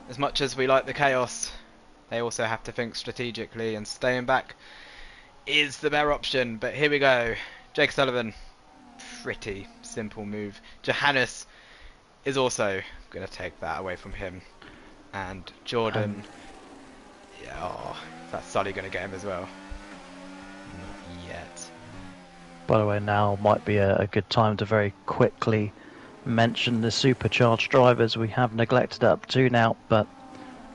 Speaker 1: As much as we like the chaos, they also have to think strategically, and staying back is the better option. But here we go. Jake Sullivan. Pretty simple move. Johannes is also going to take that away from him. And Jordan... yeah, oh, that's Sully going to get him as well? Not yet.
Speaker 2: By the way, now might be a good time to very quickly mention the supercharged drivers. We have neglected up to now, but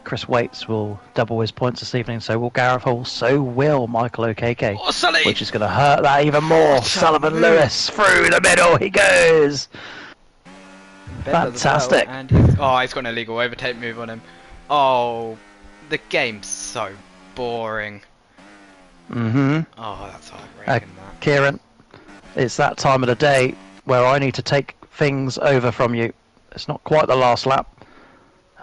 Speaker 2: Chris Waits will double his points this evening, so will Gareth Hall, so will Michael OKK.
Speaker 1: Oh, Sully!
Speaker 2: Which is going to hurt that even more. Sullivan Lewis through the middle, he goes! Fantastic.
Speaker 1: Well, and he's got an illegal overtake move on him. Oh, the game's so boring.
Speaker 2: Mm-hmm.
Speaker 1: Oh, that's heartbreaking. That.
Speaker 2: Kieran, it's that time of the day where I need to take things over from you. It's not quite the last lap.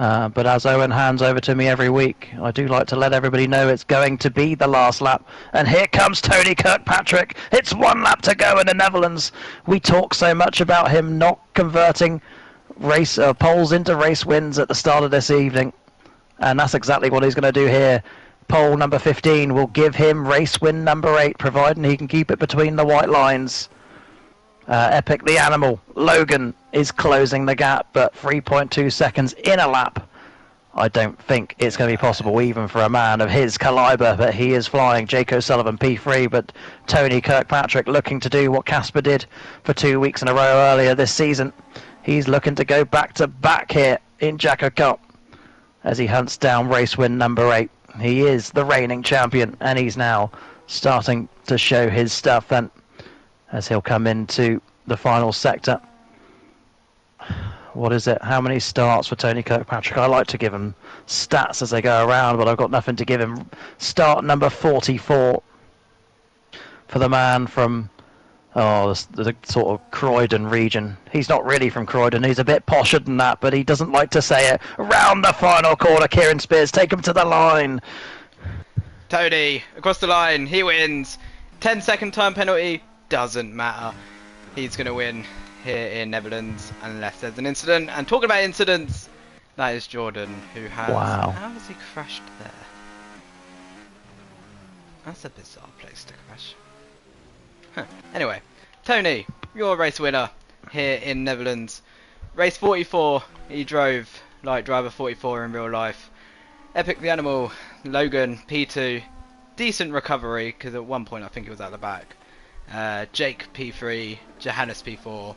Speaker 2: But as Owen hands over to me every week, I do like to let everybody know it's going to be the last lap. And here comes Tony Kirkpatrick. It's 1 lap to go in the Netherlands. We talk so much about him not converting race poles into race wins at the start of this evening. And that's exactly what he's going to do here. Pole number 15 will give him race win number 8, providing he can keep it between the white lines. Epic the Animal, Logan, is closing the gap, but 3.2 seconds in a lap. I don't think it's going to be possible even for a man of his calibre, but he is flying. Jake O'Sullivan P3, but Tony Kirkpatrick looking to do what Casper did for 2 weeks in a row earlier this season. He's looking to go back to back here in Jackocar as he hunts down race win number 8. He is the reigning champion, and he's now starting to show his stuff. And as he'll come into the final sector. What is it? How many starts for Tony Kirkpatrick? I like to give him stats as they go around, but I've got nothing to give him. Start number 44 for the man from the sort of Croydon region. He's not really from Croydon. He's a bit posher than that, but he doesn't like to say it. Round the final corner, Kieran Spears, take him to the line.
Speaker 1: Tony, across the line, he wins. 10-second time penalty. Doesn't matter. He's going to win here in Netherlands unless there's an incident. And talking about incidents, that is Jordan who has...
Speaker 2: Wow.
Speaker 1: How has he crashed there? That's a bizarre place to crash. Huh. Anyway, Tony, you're a race winner here in Netherlands. Race 44, he drove like driver 44 in real life. Epic the Animal, Logan P2. Decent recovery, because at one point I think he was at the back. Jake P3, Johannes P4.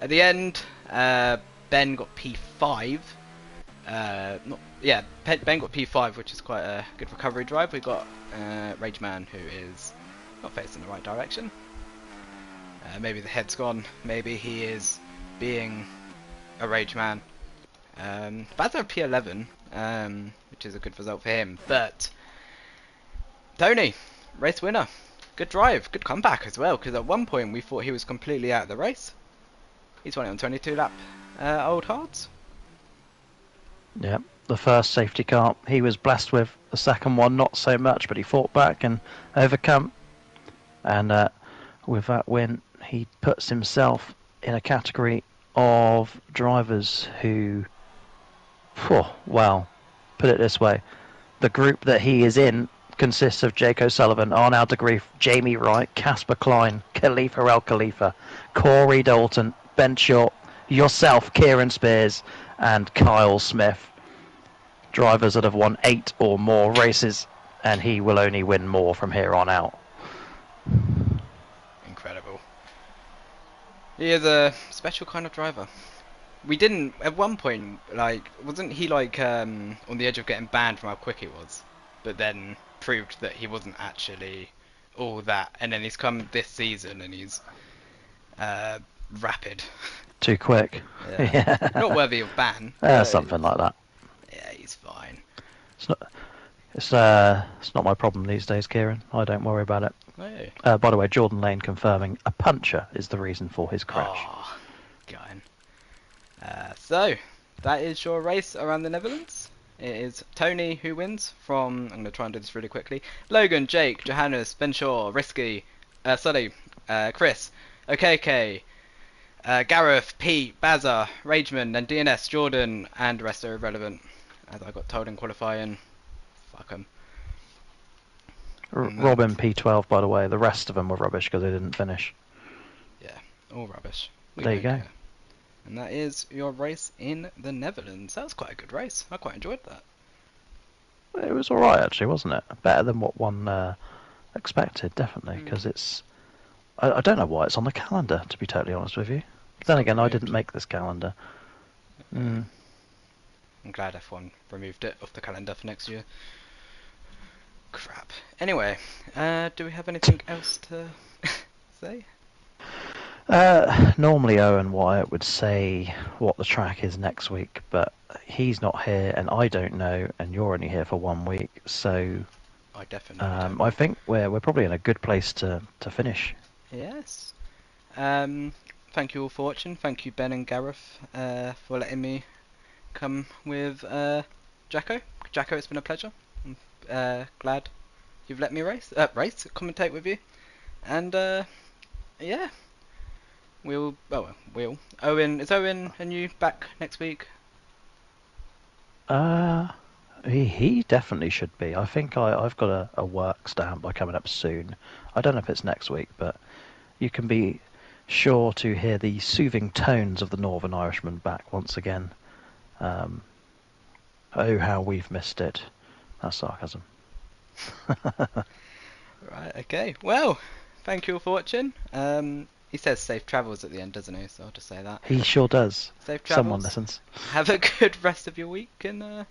Speaker 1: At the end, Ben got P5. Ben got P5, which is quite a good recovery drive. We got Rageman, who is not facing the right direction. Maybe the head's gone. Maybe he is being a Rageman. That's a P11, which is a good result for him. But Tony, race winner. Good drive, good comeback as well, because at one point we thought he was completely out of the race. He's won it on 22 lap old hards.
Speaker 2: Yep, the first safety car he was blessed with. The second one not so much, but he fought back and overcome. And with that win, he puts himself in a category of drivers who, well, put it this way, the group that he is in consists of Jake O'Sullivan, Arnaud de Grief, Jamie Wright, Casper Klein, Khalifa El Khalifa, Corey Dalton, Ben Short, yourself, Kieran Spears, and Kyle Smith. Drivers that have won 8 or more races, and he will only win more from here on out.
Speaker 1: Incredible. He is a special kind of driver. We didn't, at one point, like, wasn't he like on the edge of getting banned from how quick he was? But then proved that he wasn't actually all that, and then he's come this season and he's rapid.
Speaker 2: Too quick.
Speaker 1: Yeah. Not worthy of ban.
Speaker 2: Something like that.
Speaker 1: Yeah, he's fine.
Speaker 2: It's not my problem these days, Kieran. I don't worry about it.
Speaker 1: Oh.
Speaker 2: By the way, Jordan Lane confirming a puncher is the reason for his crash.
Speaker 1: Oh, going. So that is your race around the Netherlands. It is Tony who wins from, I'm going to try and do this really quickly, Logan, Jake, Johannes, Ben Shaw, Risky, Sully, Chris, OKK, Gareth, Pete, Bazza, Rageman, then DNS, Jordan, and the rest are irrelevant, as I got told in qualifying. Fuck 'em.
Speaker 2: Robin P12, by the way, the rest of them were rubbish because they didn't finish.
Speaker 1: Yeah, all rubbish.
Speaker 2: There you go.
Speaker 1: And that is your race in the Netherlands. That was quite a good race. I quite enjoyed that.
Speaker 2: It was alright actually, wasn't it? Better than what one expected, definitely, because it's... I don't know why it's on the calendar, to be totally honest with you. Then again, I didn't make this calendar.
Speaker 1: I'm glad F1 removed it off the calendar for next year. Crap. Anyway, do we have anything else to say?
Speaker 2: Normally Owen Wyatt would say what the track is next week, but he's not here and I don't know, and you're only here for 1 week, so
Speaker 1: I definitely don't.
Speaker 2: I think we're probably in a good place to finish.
Speaker 1: Yes. Thank you all for watching. Thank you Ben and Gareth for letting me come with Jacko. Jacko, it's been a pleasure. I'm glad you've let me commentate with you. And yeah, we'll. Owen, is Owen and you back next week?
Speaker 2: Uh, he definitely should be. I think I've got a work standby coming up soon. I don't know if it's next week, but you can be sure to hear the soothing tones of the Northern Irishman back once again. Um, oh, how we've missed it. That's sarcasm.
Speaker 1: Right. Okay. Well, thank you all for watching. He says safe travels at the end, doesn't he? So I'll just say that.
Speaker 2: He sure does.
Speaker 1: Safe
Speaker 2: Someone
Speaker 1: travels.
Speaker 2: listens.
Speaker 1: Have a good rest of your week, and